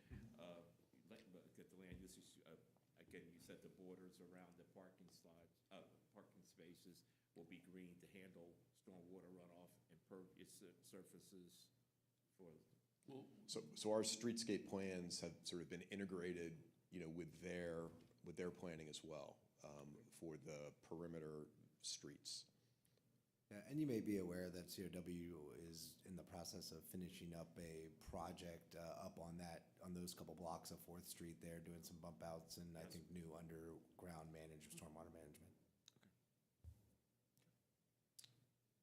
get the land usage, again, you said the borders around the parking slots, parking spaces will be green to handle stormwater runoff, impervious surfaces for. Well, So our streetscape plans have sort of been integrated, with their planning as well, for the perimeter streets. Yeah, and you may be aware that COW is in the process of finishing up a project up on those couple blocks of 4th Street there, doing some bump outs and I Yes. think new underground stormwater management.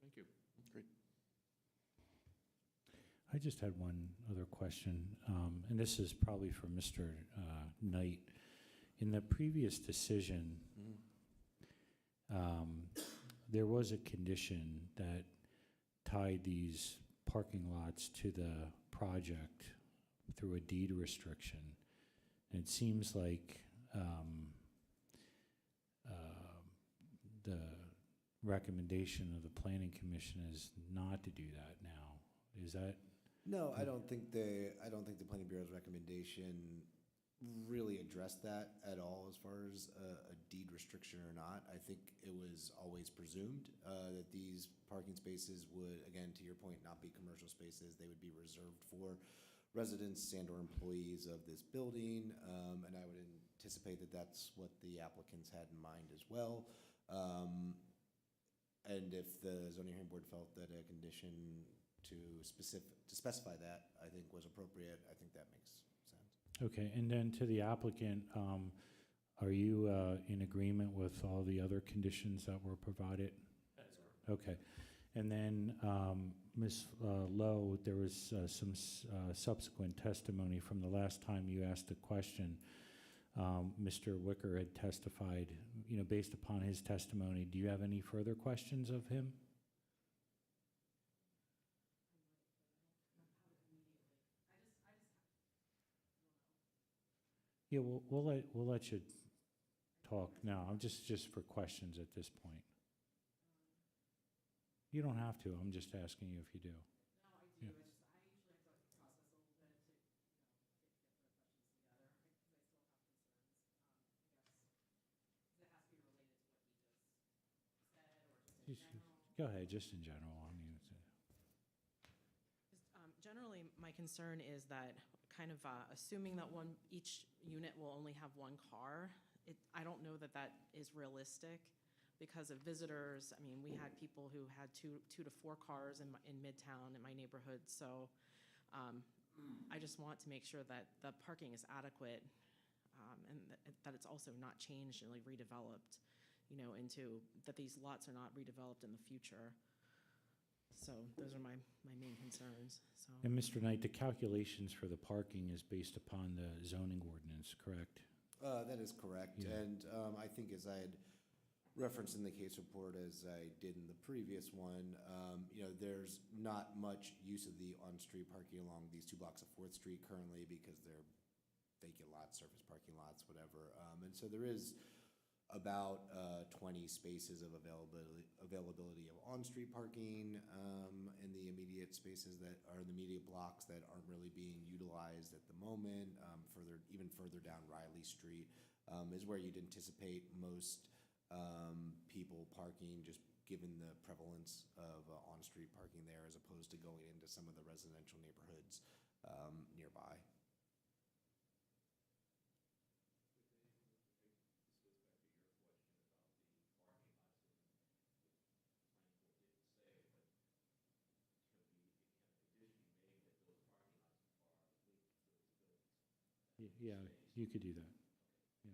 Thank you. Great. I just had one other question, and this is probably for Mr. Knight. In the previous decision, there was a condition that tied these parking lots to the project through a deed restriction. And it seems like the recommendation of the Planning Commission is not to do that now. Is that? No, I don't think the Planning Bureau's recommendation really addressed that at all as far as a deed restriction or not. I think it was always presumed that these parking spaces would, again, to your point, not be commercial spaces. They would be reserved for residents and/or employees of this building, and I would anticipate that that's what the applicants had in mind as well. And if the zoning hearing board felt that a condition to specify that, I think was appropriate, I think that makes sense. Okay, and then to the applicant, are you in agreement with all the other conditions that were provided? That is correct. Okay, and then Ms. Lowe, there was some subsequent testimony from the last time you asked a question. Mr. Wicker had testified, based upon his testimony. Do you have any further questions of him? Yeah, we'll let you talk now. I'm just for questions at this point. You don't have to. I'm just asking you if you do. No, I do. Yeah. Go ahead, just in general. I mean, Generally, my concern is that kind of assuming that each unit will only have one car, I don't know that that is realistic because of visitors. I mean, we had people who had two to four cars in Midtown in my neighborhood. So I just want to make sure that the parking is adequate and that it's also not changed and like redeveloped, that these lots are not redeveloped in the future. So those are my main concerns, so. and Mr. Knight, the calculations for the parking is based upon the zoning ordinance, correct? That is correct. Yeah. And I think as I had referenced in the case report, as I did in the previous one, there's not much use of the on-street parking along these 2 blocks of 4th Street currently because they're vacant lots, surface parking lots, whatever. And so there is about 20 spaces of availability of on-street parking in the immediate spaces that are in the immediate blocks that aren't really being utilized at the moment. Even further down Riley Street is where you'd anticipate most people parking, just given the prevalence of on-street parking there as opposed to going into some of the residential neighborhoods nearby. yeah, you could do that. Yeah.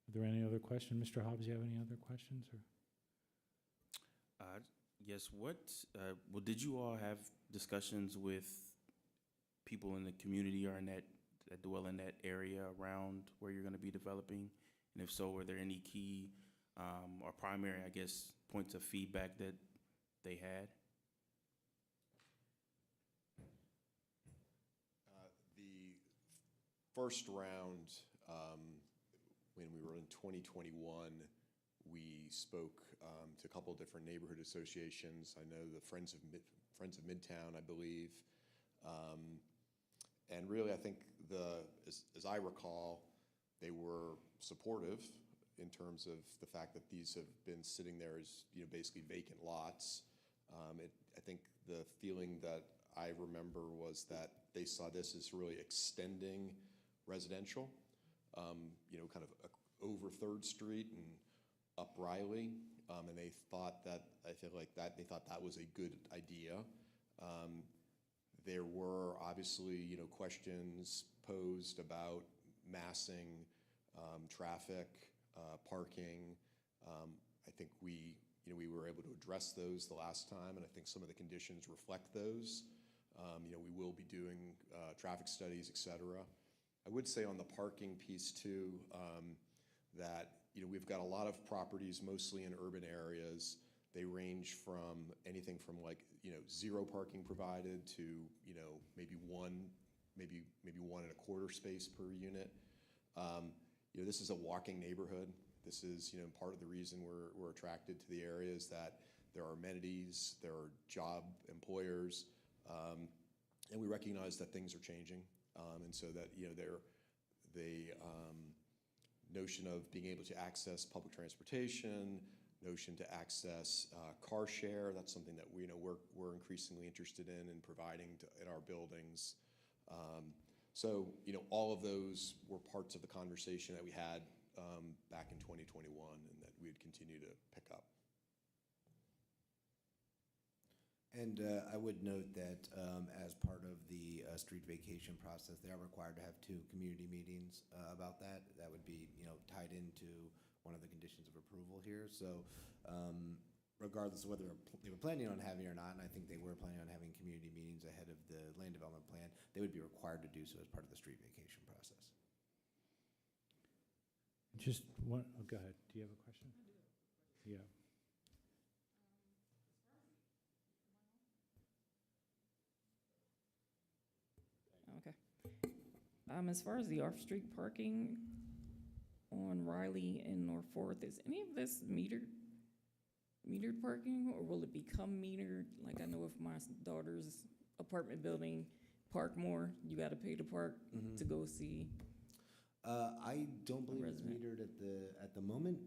Are there any other questions? Mr. Hobbs, you have any other questions, or? Yes, well, did you all have discussions with people in the community or that dwell in that area around where you're going to be developing? And if so, were there any key or primary, I guess, points of feedback that they had? The first round, when we were in 2021, we spoke to a couple of different neighborhood associations. I know the Friends of Midtown, I believe. And really, I think as I recall, they were supportive in terms of the fact that these have been sitting there as, basically vacant lots. I think the feeling that I remember was that they saw this as really extending residential, kind of over 3rd Street and up Riley, and they thought that, they thought that was a good idea. There were obviously, questions posed about massing, traffic, parking. I think we were able to address those the last time, and I think some of the conditions reflect those. We will be doing traffic studies, et cetera. I would say on the parking piece too, that we've got a lot of properties, mostly in urban areas. They range from anything from 0 parking provided to maybe 1.25 space per unit. This is a walking neighborhood. This is part of the reason we're attracted to the area is that there are amenities, there are job employers, and we recognize that things are changing, and so that the notion of being able to access public transportation, notion to access car share, that's something that we're increasingly interested in providing in our buildings. So all of those were parts of the conversation that we had back in 2021 and that we would continue to pick up. And I would note that as part of the street vacation process, they are required to have 2 community meetings about that. That would be, tied into one of the conditions of approval here. So regardless of whether they were planning on having it or not, and I think they were planning on having community meetings ahead of the land development plan, they would be required to do so as part of the street vacation process. Just one, oh, go ahead. Do you have a question? Yeah. Okay. As far as the off-street parking on Riley and North Fourth, is any of this metered parking, or will it become metered? Like, I know if my daughter's apartment building, park more, you got to pay to park to go see. I don't believe it's resident. metered at the moment,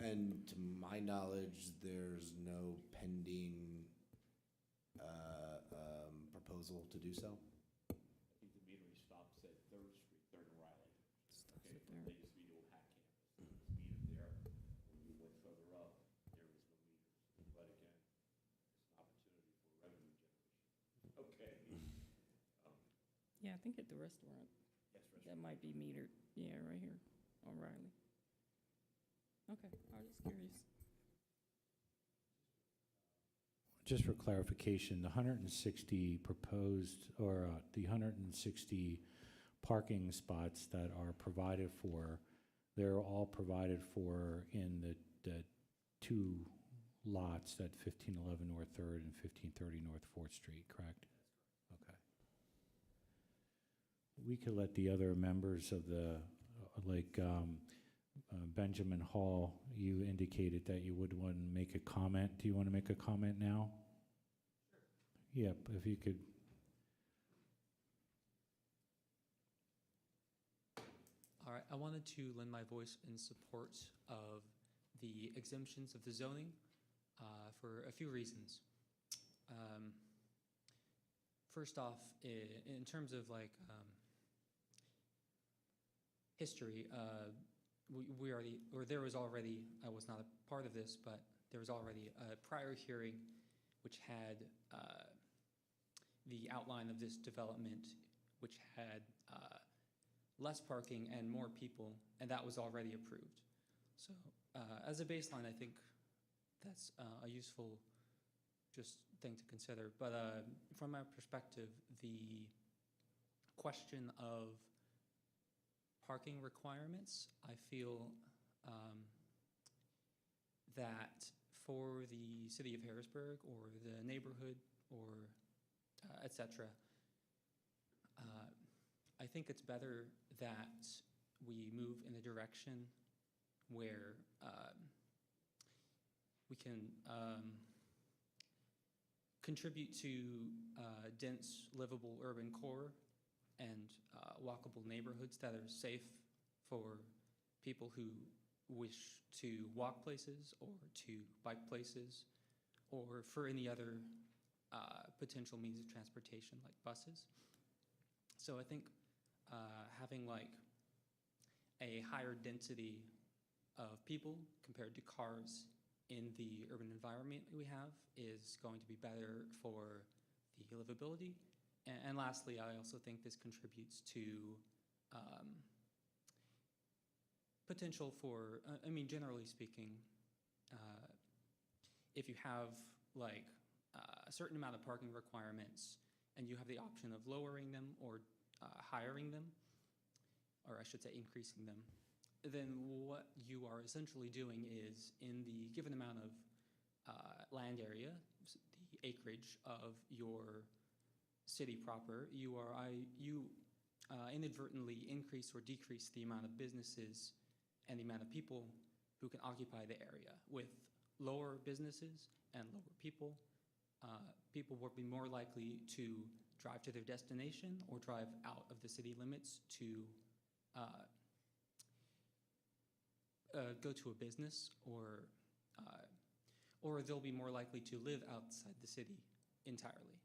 and to my knowledge, there's no pending proposal to do so. I think the metering stops at 3rd Street, 3rd and Riley. Stops Okay, it from there. They used to be the old hack campus. It was metered there. When you went further up, there was no meters. But again, it's an opportunity for revenue generation. Okay. Yeah, I think at the restaurant, Yes, that might be metered. Yeah, right here on Riley. Okay, I was just curious. Just for clarification, the 160 proposed, or the 160 parking spots that are provided for, they're all provided for in the 2 lots at 1511 North 3rd and 1530 North 4th Street, correct? Okay. We could let the other members of the, Benjamin Hall, you indicated that you would want to make a comment. Do you want to make a comment now? Sure. Yeah, if you could. All right, I wanted to lend my voice in support of the exemptions of the zoning for a few reasons. First off, in terms of history, we already, or there was already, I was not a part of this, but there was already a prior hearing which had the outline of this development, which had less parking and more people, and that was already approved. So as a baseline, I think that's a useful just thing to consider. But from my perspective, the question of parking requirements, I feel that for the city of Harrisburg or the neighborhood or et cetera, I think it's better that we move in a direction where we can contribute to dense, livable urban core and walkable neighborhoods that are safe for people who wish to walk places or to bike places or for any other potential means of transportation like buses. So I think having like a higher density of people compared to cars in the urban environment we have is going to be better for the livability. And lastly, I also think this contributes to potential for, I mean, generally speaking, if you have like a certain amount of parking requirements and you have the option of lowering them or hiring them, or I should say increasing them, then what you are essentially doing is in the given amount of land area, the acreage of your city proper, you inadvertently increase or decrease the amount of businesses and the amount of people who can occupy the area. With lower businesses and lower people, people will be more likely to drive to their destination or drive out of the city limits to go to a business, or they'll be more likely to live outside the city entirely.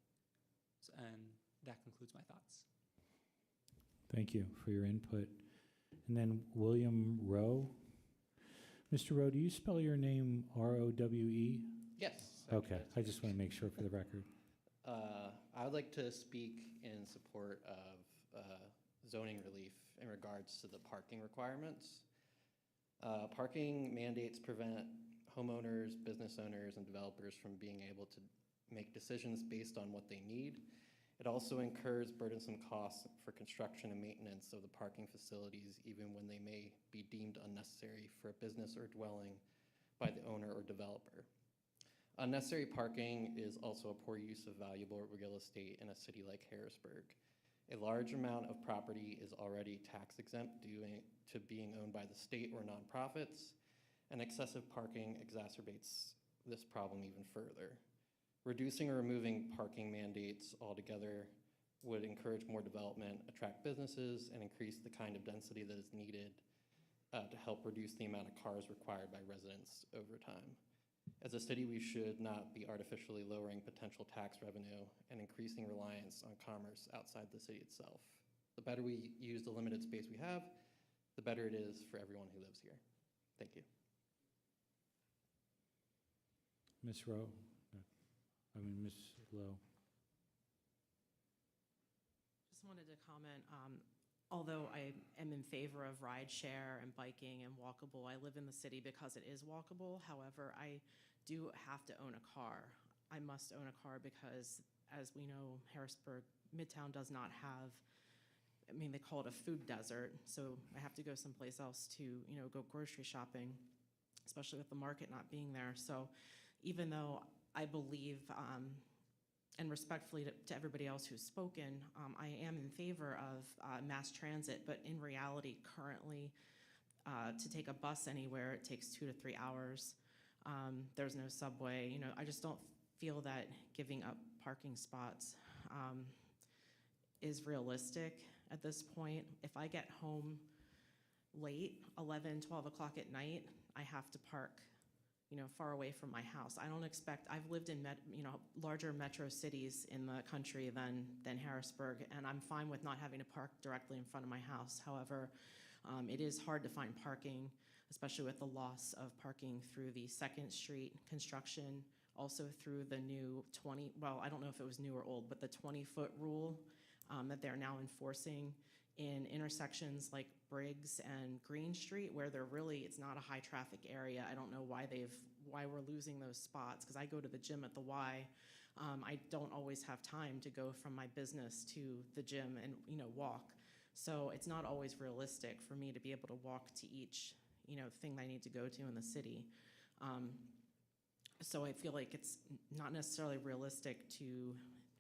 And that concludes my thoughts. Thank you for your input. And then William Rowe. Mr. Rowe, do you spell your name R-O-W-E? Yes. Okay, I just want to make sure for the record. I would like to speak in support of zoning relief in regards to the parking requirements. Parking mandates prevent homeowners, business owners, and developers from being able to make decisions based on what they need. It also incurs burdensome costs for construction and maintenance of the parking facilities, even when they may be deemed unnecessary for a business or dwelling by the owner or developer. Unnecessary parking is also a poor use of valuable real estate in a city like Harrisburg. A large amount of property is already tax exempt due to being owned by the state or nonprofits, and excessive parking exacerbates this problem even further. Reducing or removing parking mandates altogether would encourage more development, attract businesses, and increase the kind of density that is needed to help reduce the amount of cars required by residents over time. As a city, we should not be artificially lowering potential tax revenue and increasing reliance on commerce outside the city itself. The better we use the limited space we have, the better it is for everyone who lives here. Thank you. Ms. Rowe? Ms. Lowe. Just wanted to comment, although I am in favor of ride share and biking and walkable, I live in the city because it is walkable. However, I do have to own a car. I must own a car because, as we know, Harrisburg, Midtown does not have, I mean, they call it a food desert, so I have to go someplace else to, go grocery shopping, especially with the market not being there. So even though I believe, and respectfully to everybody else who's spoken, I am in favor of mass transit, but in reality, currently, to take a bus anywhere, it takes 2 to 3 hours. There's no subway. I just don't feel that giving up parking spots is realistic at this point. If I get home late, 11, 12 o'clock at night, I have to park far away from my house. I don't expect, I've lived in larger metro cities in the country than Harrisburg, and I'm fine with not having to park directly in front of my house. However, It is hard to find parking, especially with the loss of parking through the Second Street construction, also through the new 20, well, I don't know if it was new or old, but the 20-foot rule that they're now enforcing in intersections like Briggs and Green Street, where it's not a high-traffic area. I don't know why we're losing those spots, because I go to the gym at the Y. I don't always have time to go from my business to the gym and, walk. So it's not always realistic for me to be able to walk to each, thing that I need to go to in the city. So I feel like it's not necessarily realistic to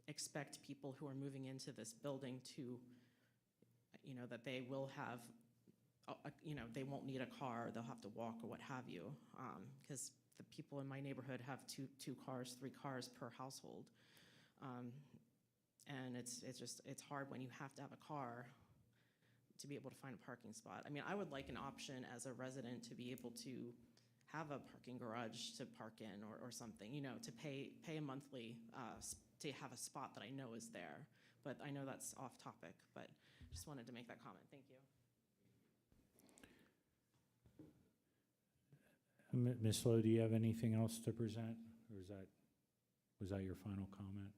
expect people who are moving into this building to, that they will have, they won't need a car, they'll have to walk or what have you, because the people in my neighborhood have two cars, 3 cars per household. And it's hard when you have to have a car to be able to find a parking spot. I mean, I would like an option as a resident to be able to have a parking garage to park in or something, to pay a monthly, to have a spot that I know is there. But I know that's off topic, but just wanted to make that comment. Thank you. Ms. Lowe, do you have anything else to present, or was that your final comment?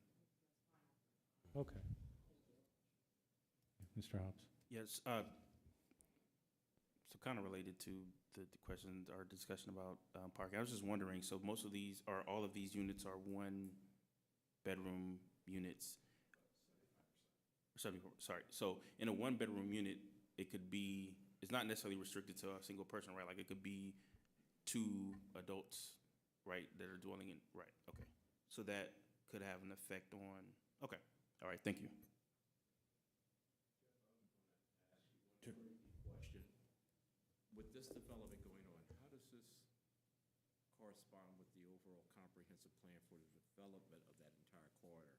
Okay. Mr. Hobbs? Yes, so kind of related to the question or discussion about parking. I was just wondering, so all of these units are 1-bedroom units? 74, sorry. So in a 1-bedroom unit, it's not necessarily restricted to a single person, right? Like it could be 2 adults, right, that are dwelling in, right, okay. So that could have an effect on, okay, all right, thank you. Question. With this development going on, how does this correspond with the overall comprehensive plan for the development of that entire corridor?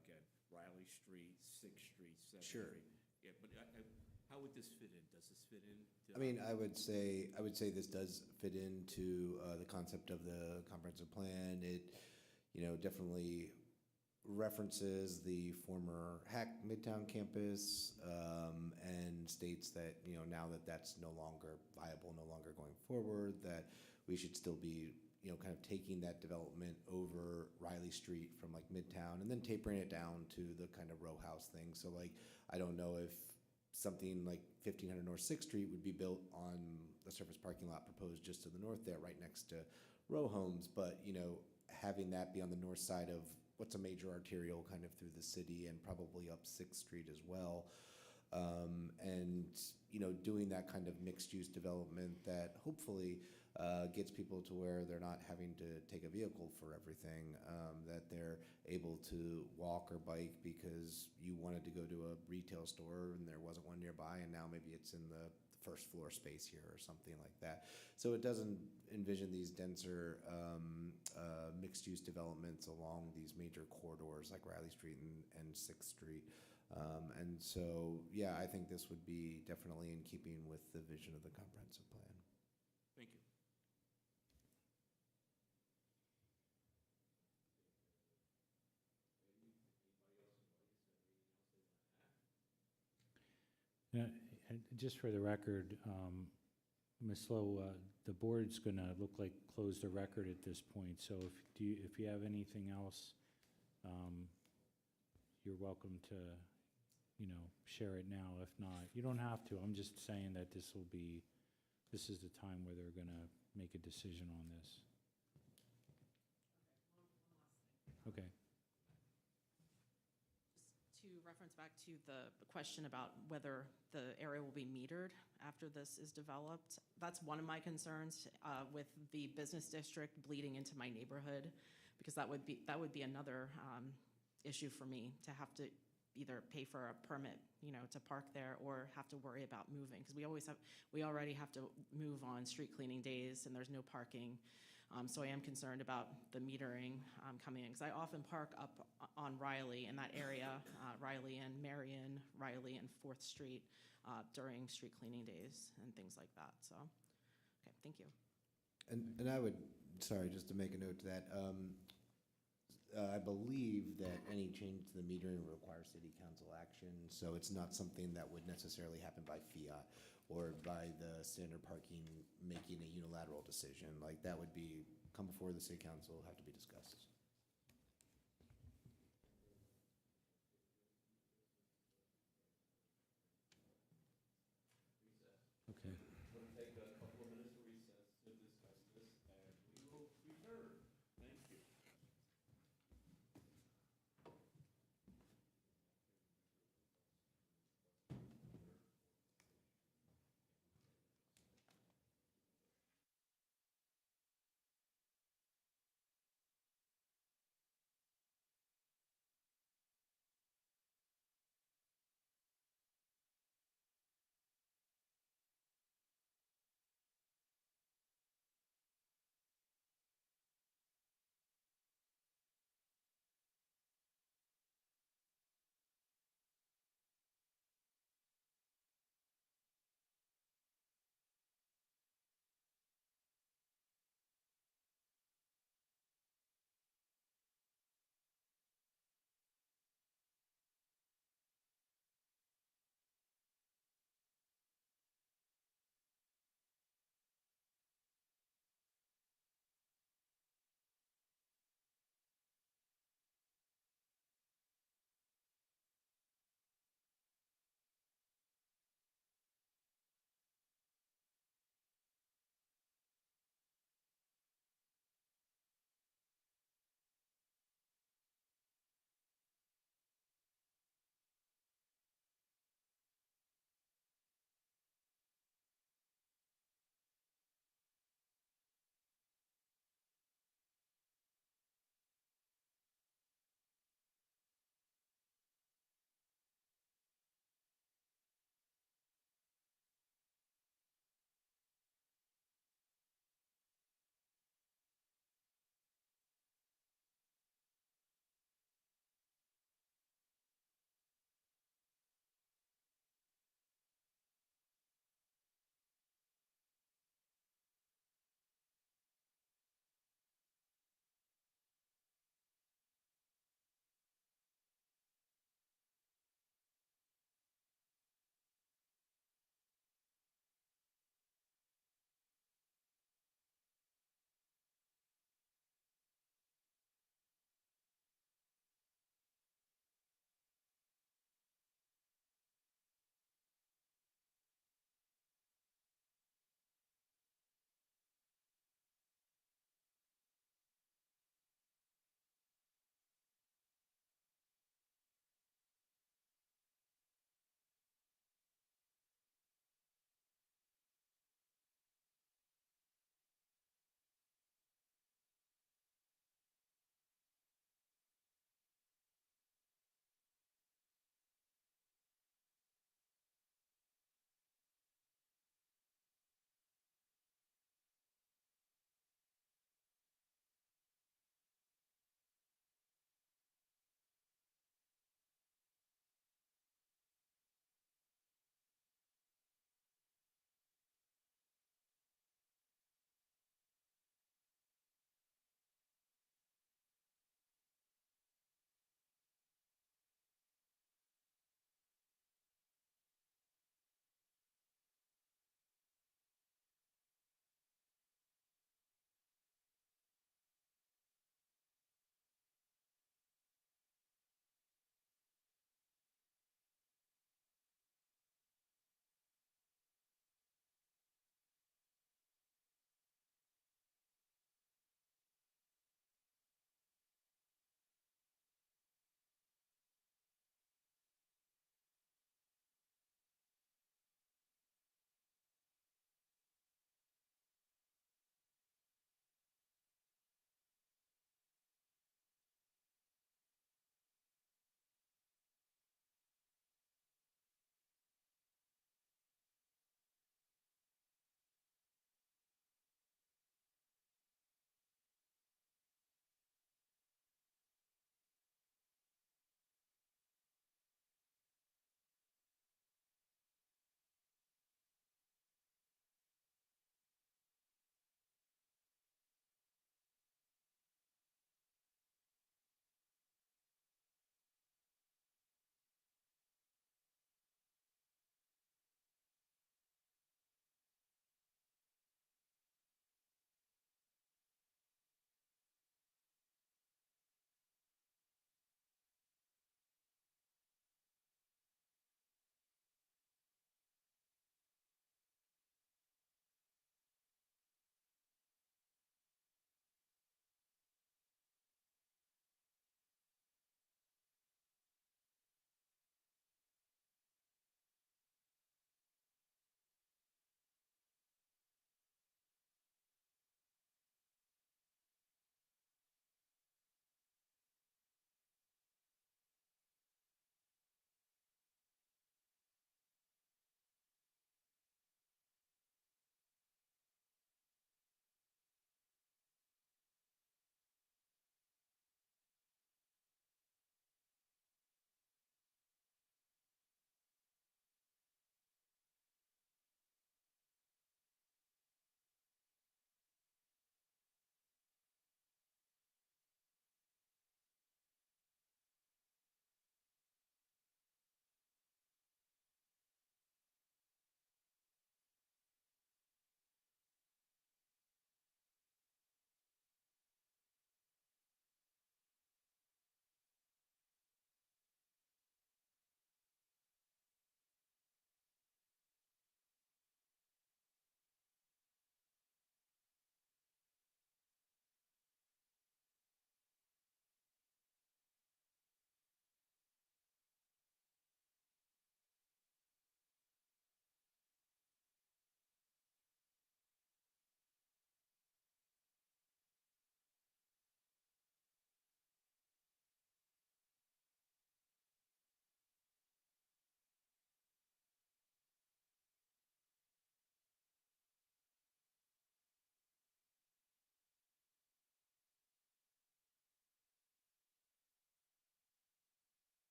Again, Riley Street, 6th Street, 7th Sure. Street. Yeah, but how would this fit in? Does this fit in? I mean, I would say this does fit into the concept of the comprehensive plan. It, definitely references the former HAC Midtown campus and states that, now that that's no longer viable, no longer going forward, that we should still be, kind of taking that development over Riley Street from like Midtown and then tapering it down to the kind of row house thing. So like, I don't know if something like 1500 North 6th Street would be built on the surface parking lot proposed just to the north there, right next to row homes, but, having that be on the north side of what's a major arterial kind of through the city and probably up 6th Street as well. And, doing that kind of mixed-use development that hopefully gets people to where they're not having to take a vehicle for everything, that they're able to walk or bike because you wanted to go to a retail store and there wasn't one nearby, and now maybe it's in the first floor space here or something like that. So it doesn't envision these denser mixed-use developments along these major corridors like Riley Street and 6th Street. And so, yeah, I think this would be definitely in keeping with the vision of the comprehensive plan. Thank you. And just for the record, Ms. Lowe, the board's going to look like close the record at this point. So if you have anything else, you're welcome to, share it now. If not, you don't have to. I'm just saying that this is the time where they're going to make a decision on this. Okay. To reference back to the question about whether the area will be metered after this is developed, that's one of my concerns with the business district bleeding into my neighborhood, because that would be another issue for me to have to either pay for a permit, to park there, or have to worry about moving, because we already have to move on street cleaning days and there's no parking. So I am concerned about the metering coming in, because I often park up on Riley in that area, Riley and Marion, Riley and 4th Street during street cleaning days and things like that. So, okay, thank you. And I would, sorry, just to make a note to that, I believe that any change to the metering requires city council action, so it's not something that would necessarily happen by fiat. or by the standard parking making a unilateral decision. Like, that would come before the city council, have to be discussed.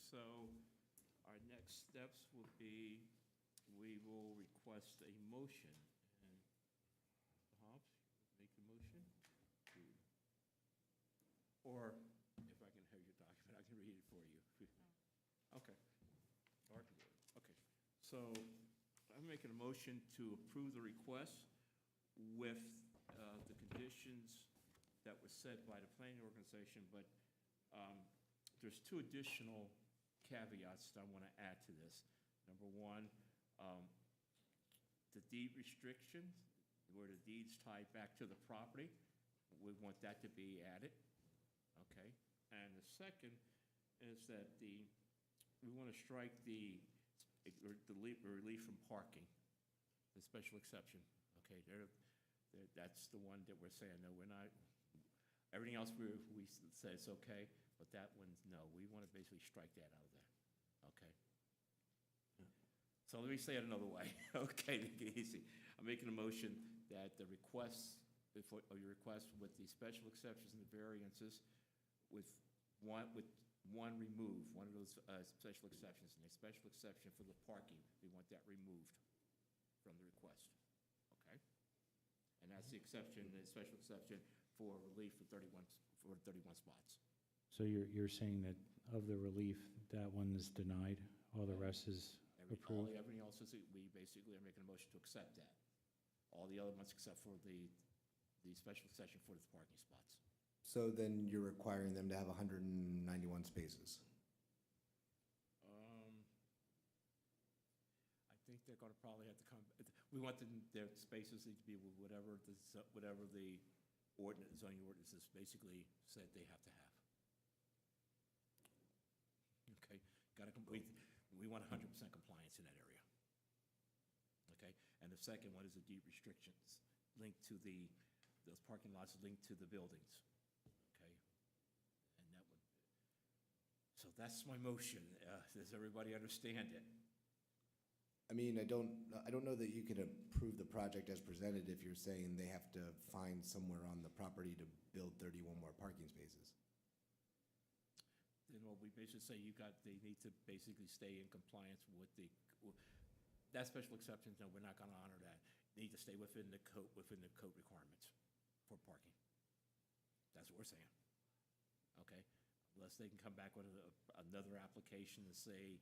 so our next steps will be, we will request a motion. And Hobbs, make the motion? Or if I can have your document, I can read it for you. Okay. Or I can do it. Okay. So I'm making a motion to approve the request with the conditions that was set by the planning organization, but there's two additional caveats that I want to add to this. Number one, the deed restrictions, where the deed's tied back to the property, we want that to be added, okay? And the second is that we want to strike the relief from parking, the special exception, okay? That's the one that we're saying, no, we're not, everything else we say it's okay, but that one, no, we want to basically strike that out of there, okay? So let me say it another way, okay, to get easy. I'm making a motion that the requests, or your request with the special exceptions and the variances, with one removed, one of those special exceptions, and a special exception for the parking, we want that removed from the request, okay? And that's the exception, the special exception for relief for 31 spots. So you're saying that of the relief, that one is denied, all the rest is approved? Everything else is, we basically are making a motion to accept that. All the other ones except for the special exception for the parking spots. So then you're requiring them to have 191 spaces? I think they're gonna probably have to come, we want their spaces to be whatever the zoning ordinances basically said they have to have. Okay, we want 100% compliance in that area. Okay, and the second one is the deed restrictions linked to those parking lots linked to the buildings. Okay, and that would, so that's my motion. Does everybody understand it? I mean, I don't know that you can approve the project as presented if you're saying they have to find somewhere on the property to build 31 more parking spaces. Then what we basically say, they need to basically stay in compliance with that special exception, no, we're not gonna honor that. They need to stay within the code requirements for parking. That's what we're saying, okay? Unless they can come back with another application to say,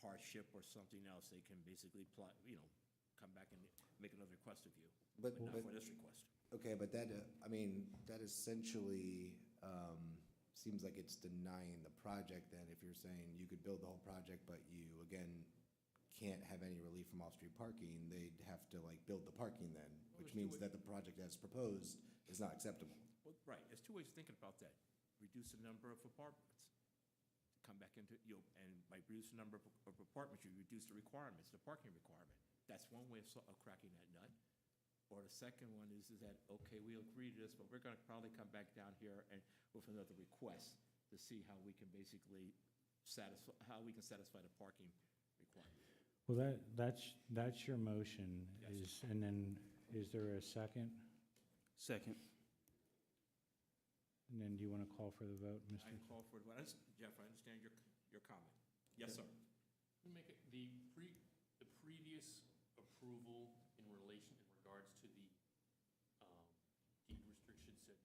hardship or something else, they can basically come back and make another request of you, but not for this request. Okay, but that, that essentially seems like it's denying the project then, if you're saying you could build the whole project, but you, again, can't have any relief from off-street parking, they'd have to build the parking then, which means that the project as proposed is not acceptable. Well, right, there's two ways of thinking about that. Reduce the number of apartments. Come back into, and by reducing the number of apartments, you reduce the requirements, the parking requirement. That's one way of cracking that nut. Or the second one is that, okay, we agree to this, but we're gonna probably come back down here and with another request to see how we can basically satisfy the parking requirement. Well, that's your motion, Yes. and then, is there a second? Second. And then do you want to call for the vote, Mr.? I call for it, Jeff, I understand your comment. Yes, sir. We make it, the previous approval in regards to the deed restriction said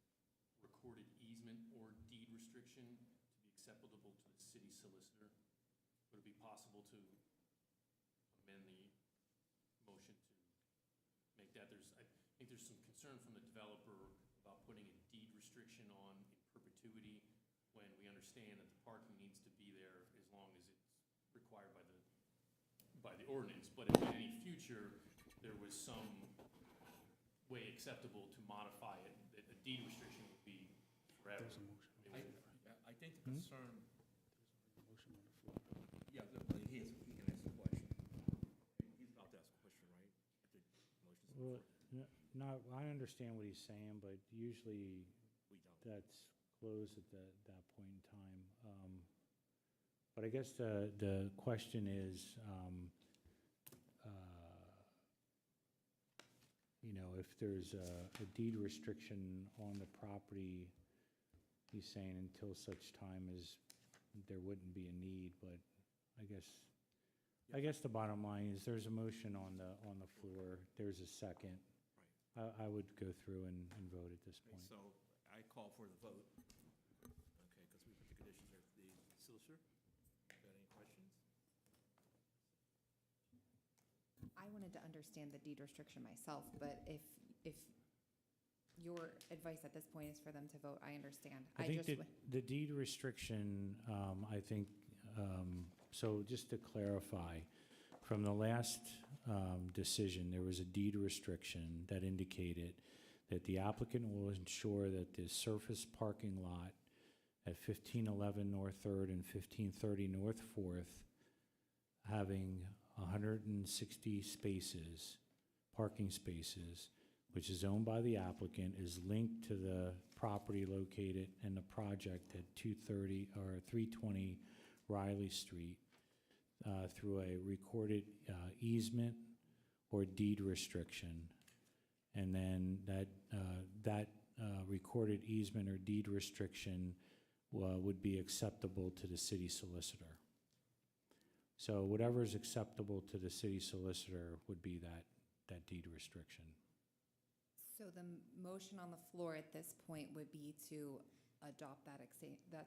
recorded easement or deed restriction to be acceptable to the city solicitor. Would it be possible to amend the motion to make that? I think there's some concern from the developer about putting a deed restriction on in perpetuity when we understand that the parking needs to be there as long as it's required by the ordinance. But if in any future there was some way acceptable to modify it, that a deed restriction would be forever. I think the concern. Yeah, he can ask a question. He's about to ask a question, right? If the motion's Well, before. no, I understand what he's saying, but usually We don't. that's closed at that point in time. But I guess the question is, if there's a deed restriction on the property, he's saying until such time as there wouldn't be a need, but I guess the bottom line is there's a motion on the floor, there's a second. I would go through and vote at this Okay, point. so I call for the vote. Okay, because we put the conditions there. The solicitor, got any questions? I wanted to understand the deed restriction myself, but if your advice at this point is for them to vote, I understand. I think that the deed restriction, I think, so just to clarify, from the last decision, there was a deed restriction that indicated that the applicant will ensure that the surface parking lot at 1511 North 3rd and 1530 North 4th, having 160 spaces, parking spaces, which is owned by the applicant, is linked to the property located in the project at 230 or 320 Riley Street through a recorded easement or deed restriction. And then that recorded easement or deed restriction would be acceptable to the city solicitor. So whatever is acceptable to the city solicitor would be that deed restriction. So the motion on the floor at this point would be to adopt that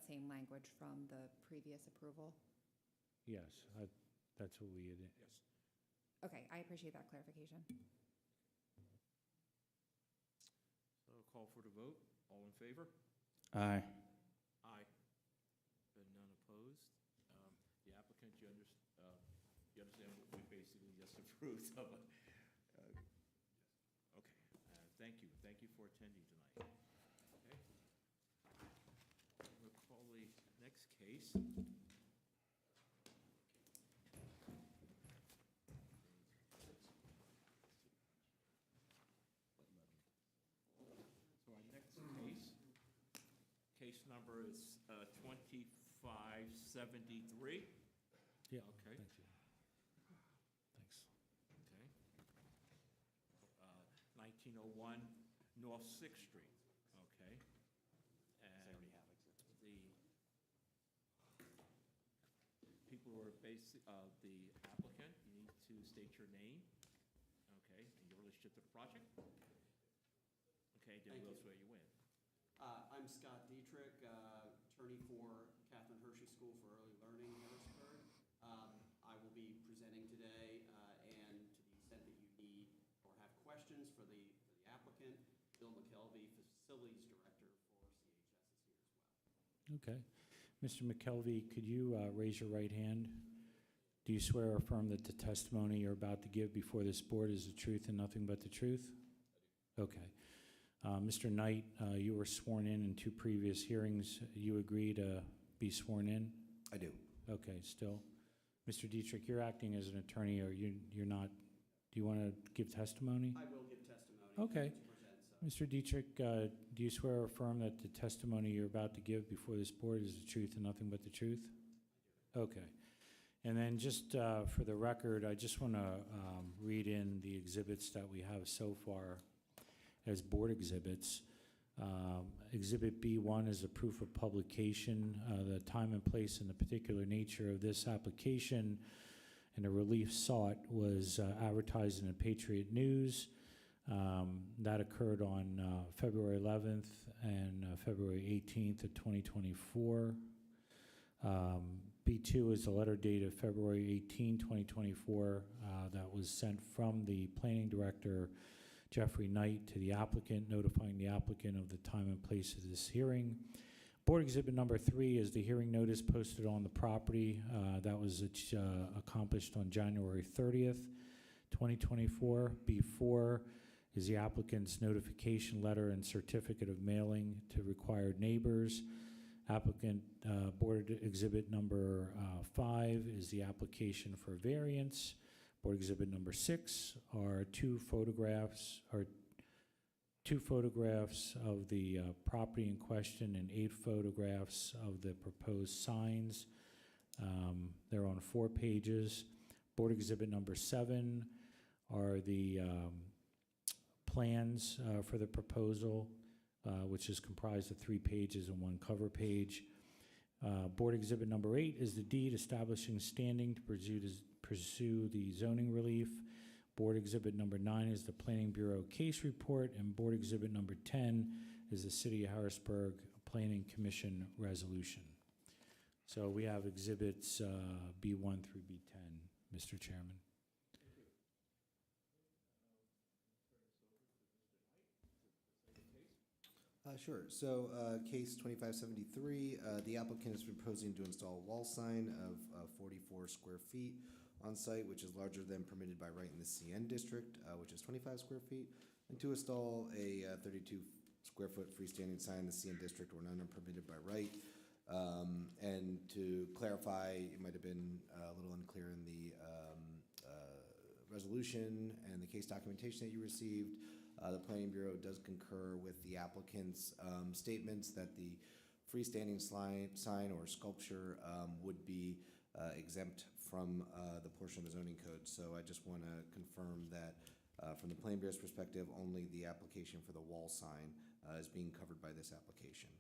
same language from the previous approval? Yes, that's what we did. Yes. Okay, I appreciate that clarification. So call for the vote. All in favor? Aye. Aye. And none opposed. The applicant, you understand what we basically just approved of it. Okay, thank you. Thank you for attending tonight. Okay. We'll call the next case. So our next case number is 2573. Yeah. Okay. Thank you. Thanks. Okay. 1901 North Sixth Street, okay? And the people who are the applicant, you need to state your name, okay, and your relationship to the project. Okay, then we'll swear you in. I'm Scott Dietrich, attorney for Catherine Hershey School for Early Learning, Harrisburg. I will be presenting today, and to the extent that you need or have questions for the applicant, Bill McKelvey, Facilities Director for CHS, is here as well. Okay. Mr. McKelvey, could you raise your right hand? Do you swear or affirm that the testimony you're about to give before this board is the truth and nothing but the truth? Okay. Mr. Knight, you were sworn in 2 previous hearings. You agree to be sworn in? I do. Okay, still. Mr. Dietrich, you're acting as an attorney, or you're not, do you want to give testimony? I will give testimony. Okay. To present, so. Mr. Dietrich, do you swear or affirm that the testimony you're about to give before this board is the truth and nothing but the truth? Okay. And then just for the record, I just want to read in the exhibits that we have so far as board exhibits. Exhibit B1 is a proof of publication, the time and place and the particular nature of this application and the relief sought was advertised in the Patriot News. That occurred on February 11th and February 18th of 2024. B2 is a letter dated February 18, 2024, that was sent from the planning director, Jeffrey Knight, to the applicant, notifying the applicant of the time and place of this hearing. Board exhibit number 3 is the hearing notice posted on the property. That was accomplished on January 30th, 2024. B4 is the applicant's notification letter and certificate of mailing to required neighbors. Applicant board exhibit number 5 is the application for variance. Board exhibit number 6 are 2 photographs of the property in question and 8 photographs of the proposed signs. They're on 4 pages. Board exhibit number 7 are the plans for the proposal, which is comprised of 3 pages and 1 cover page. Board Exhibit Number 8 is the deed establishing standing to pursue the zoning relief. Board Exhibit Number 9 is the Planning Bureau case report, and Board Exhibit Number 10 is the City of Harrisburg Planning Commission resolution. So we have exhibits B1 through B10, Mr. Chairman. Sure. So, case 2573, the applicant is proposing to install a wall sign of 44 square feet on site, which is larger than permitted by right in the CN district, which is 25 square feet, and to install a 32 square foot freestanding sign in the CN district where none are permitted by right. And to clarify, it might have been a little unclear in the resolution and the case documentation that you received. The Planning Bureau does concur with the applicant's statements that the freestanding sign or sculpture would be exempt from the portion of the zoning code. So I just want to confirm that from the Planning Bureau's perspective, only the application for the wall sign is being covered by this application.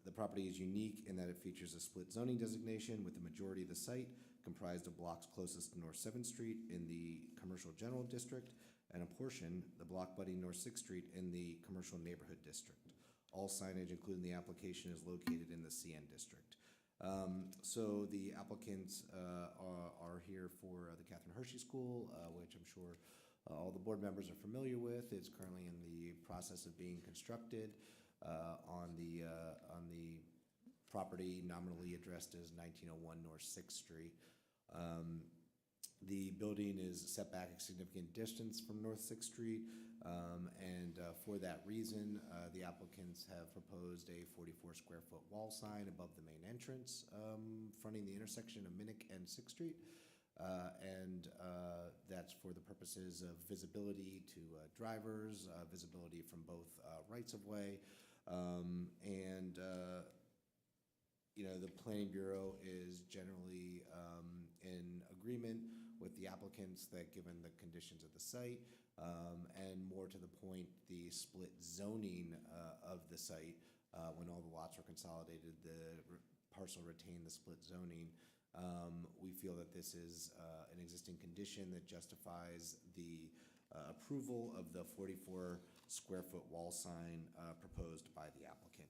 The property is unique in that it features a split zoning designation with the majority of the site comprised of blocks closest to North 7th Street in the Commercial General District, and a portion, the block butting North 6th Street, in the Commercial Neighborhood District. All signage, including the application, is located in the CN District. So the applicants are here for the Catherine Hershey School, which I'm sure all the board members are familiar with. It's currently in the process of being constructed on the property nominally addressed as 1901 North 6th Street. The building is set back a significant distance from North 6th Street, and for that reason, the applicants have proposed a 44 square foot wall sign above the main entrance, fronting the intersection of Minnick and 6th Street, and that's for the purposes of visibility to drivers, visibility from both rights-of-way, and you know, the Planning Bureau is generally in agreement with the applicants that given the conditions of the site, and more to the point, the split zoning of the site, when all the lots were consolidated, the parcel retained the split zoning. We feel that this is an existing condition that justifies the approval of the 44 square foot wall sign proposed by the applicant.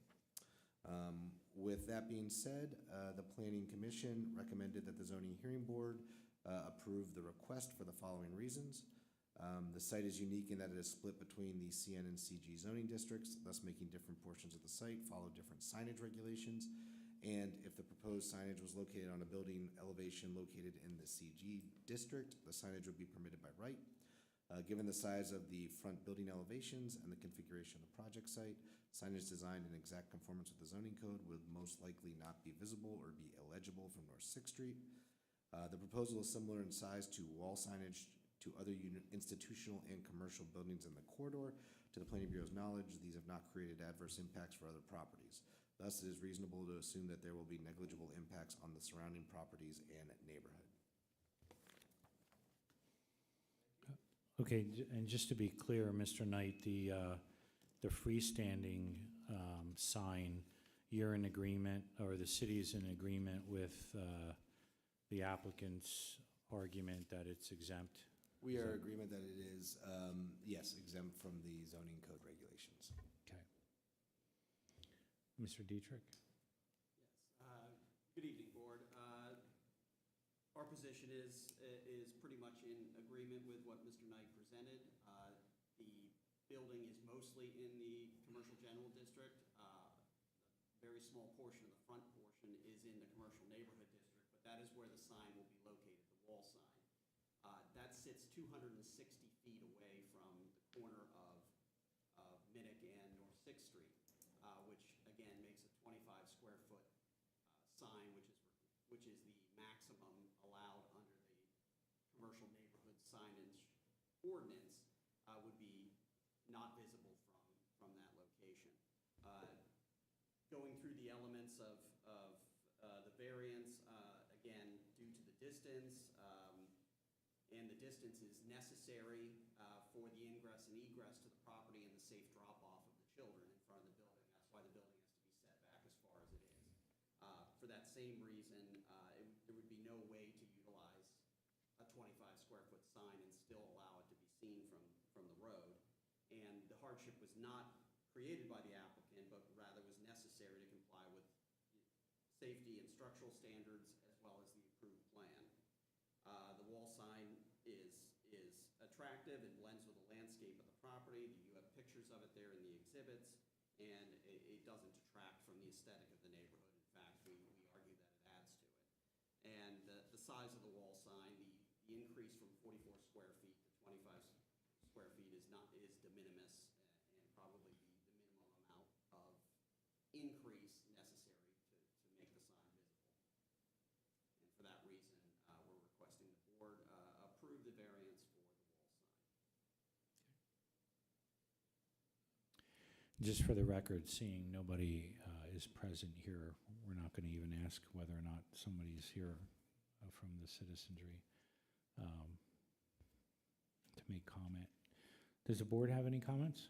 With that being said, the Planning Commission recommended that the Zoning Hearing Board approve the request for the following reasons. The site is unique in that it is split between the CN and CG zoning districts, thus making different portions of the site follow different signage regulations. And if the proposed signage was located on a building elevation located in the CG district, the signage would be permitted by right. Given the size of the front building elevations and the configuration of the project site, signage designed in exact conformance with the zoning code would most likely not be visible or be illegible from North 6th Street. The proposal is similar in size to wall signage to other institutional and commercial buildings in the corridor. To the Planning Bureau's knowledge, these have not created adverse impacts for other properties. Thus, it is reasonable to assume that there will be negligible impacts on the surrounding properties and neighborhood. Okay, and just to be clear, Mr. Knight, the freestanding sign, you're in agreement, or the city is in agreement with the applicant's argument that it's exempt? We are in agreement that it is, yes, exempt from the zoning code regulations. Okay. Mr. Dietrich? Yes. Good evening, Board. Our position is pretty much in agreement with what Mr. Knight presented. The building is mostly in the Commercial General District. A very small portion of the front portion is in the Commercial Neighborhood District, but that is where the sign will be located, the wall sign. That sits 260 feet away from the corner of Minnick and North 6th Street, which again makes a 25 square foot sign, which is the maximum allowed under the commercial neighborhood signage ordinance, would be not visible from that location. Going through the elements of the variance, again, due to the distance, and the distance is necessary for the ingress and egress to the property and the safe drop-off of the children in front of the building. That's why the building has to be set back as far as it is. For that same reason, there would be no way to utilize a 25 square foot sign and still allow it to be seen from the road. And the hardship was not created by the applicant, but rather was necessary to comply with safety and structural standards as well as the approved plan. The wall sign is attractive and blends with the landscape of the property. You have pictures of it there in the exhibits, and it doesn't detract from the aesthetic of the neighborhood. In fact, we argue that it adds to it. And the size of the wall sign, the increase from 44 square feet to 25 square feet is de minimis, and probably the minimum amount of increase necessary to make the sign visible. And for that reason, we're requesting the board approve the variance for the wall sign. Just for the record, seeing nobody is present here, we're not going to even ask whether or not somebody's here from the citizenry to make comment. Does the board have any comments?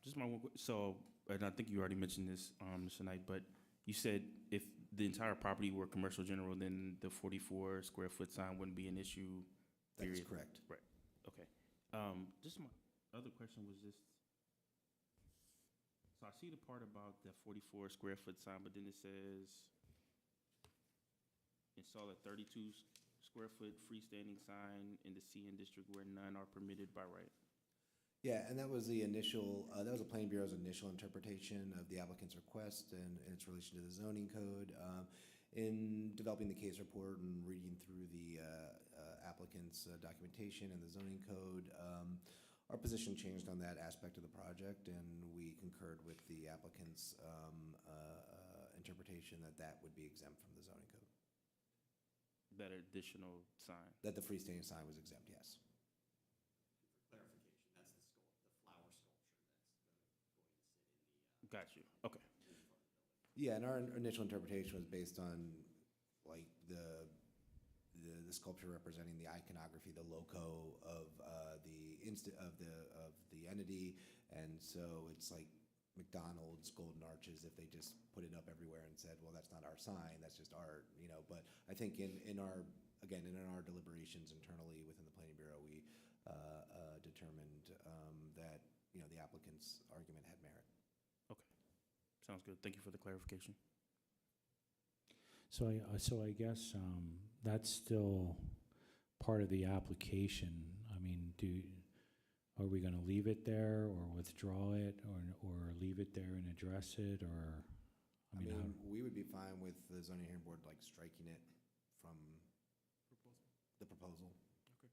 Just my one, so, and I think you already mentioned this, Mr. Knight, but you said if the entire property were commercial general, then the 44 square foot sign wouldn't be an issue, That is period? correct. Right, okay. Just my other question was just, so I see the part about the 44 square foot sign, but then it says install a 32 square foot freestanding sign in the CN district where none are permitted by right. Yeah, and that was the initial, that was the Planning Bureau's initial interpretation of the applicant's request and its relation to the zoning code. In developing the case report and reading through the applicant's documentation and the zoning code, our position changed on that aspect of the project, and we concurred with the applicant's interpretation that that would be exempt from the zoning code. That additional sign. That the freestanding sign was exempt, yes. For clarification, that's the flower sculpture that's going to sit in the. Got you, okay. Yeah, and our initial interpretation was based on like the sculpture representing the iconography, the logo of the entity, and so it's like McDonald's golden arches if they just put it up everywhere and said, well, that's not our sign, that's just art, you know. But I think in our deliberations internally within the Planning Bureau, we determined that, you know, the applicant's argument had merit. Okay, sounds good. Thank you for the clarification. So I guess that's still part of the application. I mean, are we going to leave it there or withdraw it or leave it there and address it, or? I mean, we would be fine with the zoning hearing board like striking it from the proposal. Okay.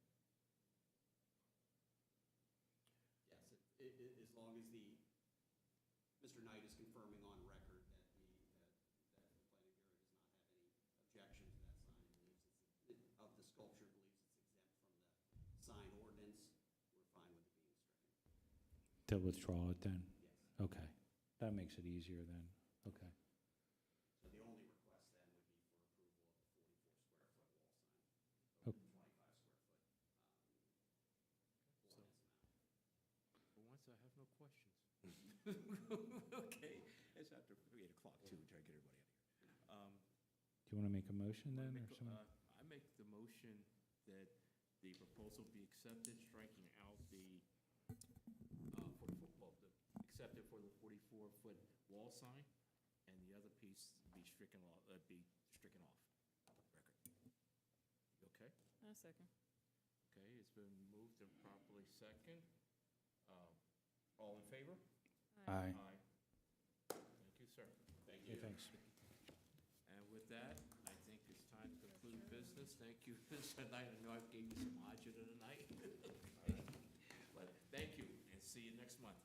Yes, as long as Mr. Knight is confirming on record that the Planning Bureau does not have any objection to that sign, believes of the sculpture, believes it's exempt from the sign ordinance, we're fine with it being stricken. To withdraw it then? Yes. Okay, that makes it easier then, okay. So the only request then would be for approval of the 44 square foot wall sign, Okay. over the 25 square foot ordinance amount. For once, I have no questions. Okay, it's after 8 o'clock too, try to get everybody out of here. Do you want to make a motion then, or something? I make the motion that the proposal be accepted, striking out accepted for the 44-foot wall sign, and the other piece be stricken off record. Okay? Second. Okay, it's been moved and properly second. All in favor? Aye. Thank you, sir. Thank Okay, thanks. And with that, I think it's time to conclude business. Thank you, Mr. Knight. I know I gave you some agita tonight. But thank you, and see you next month.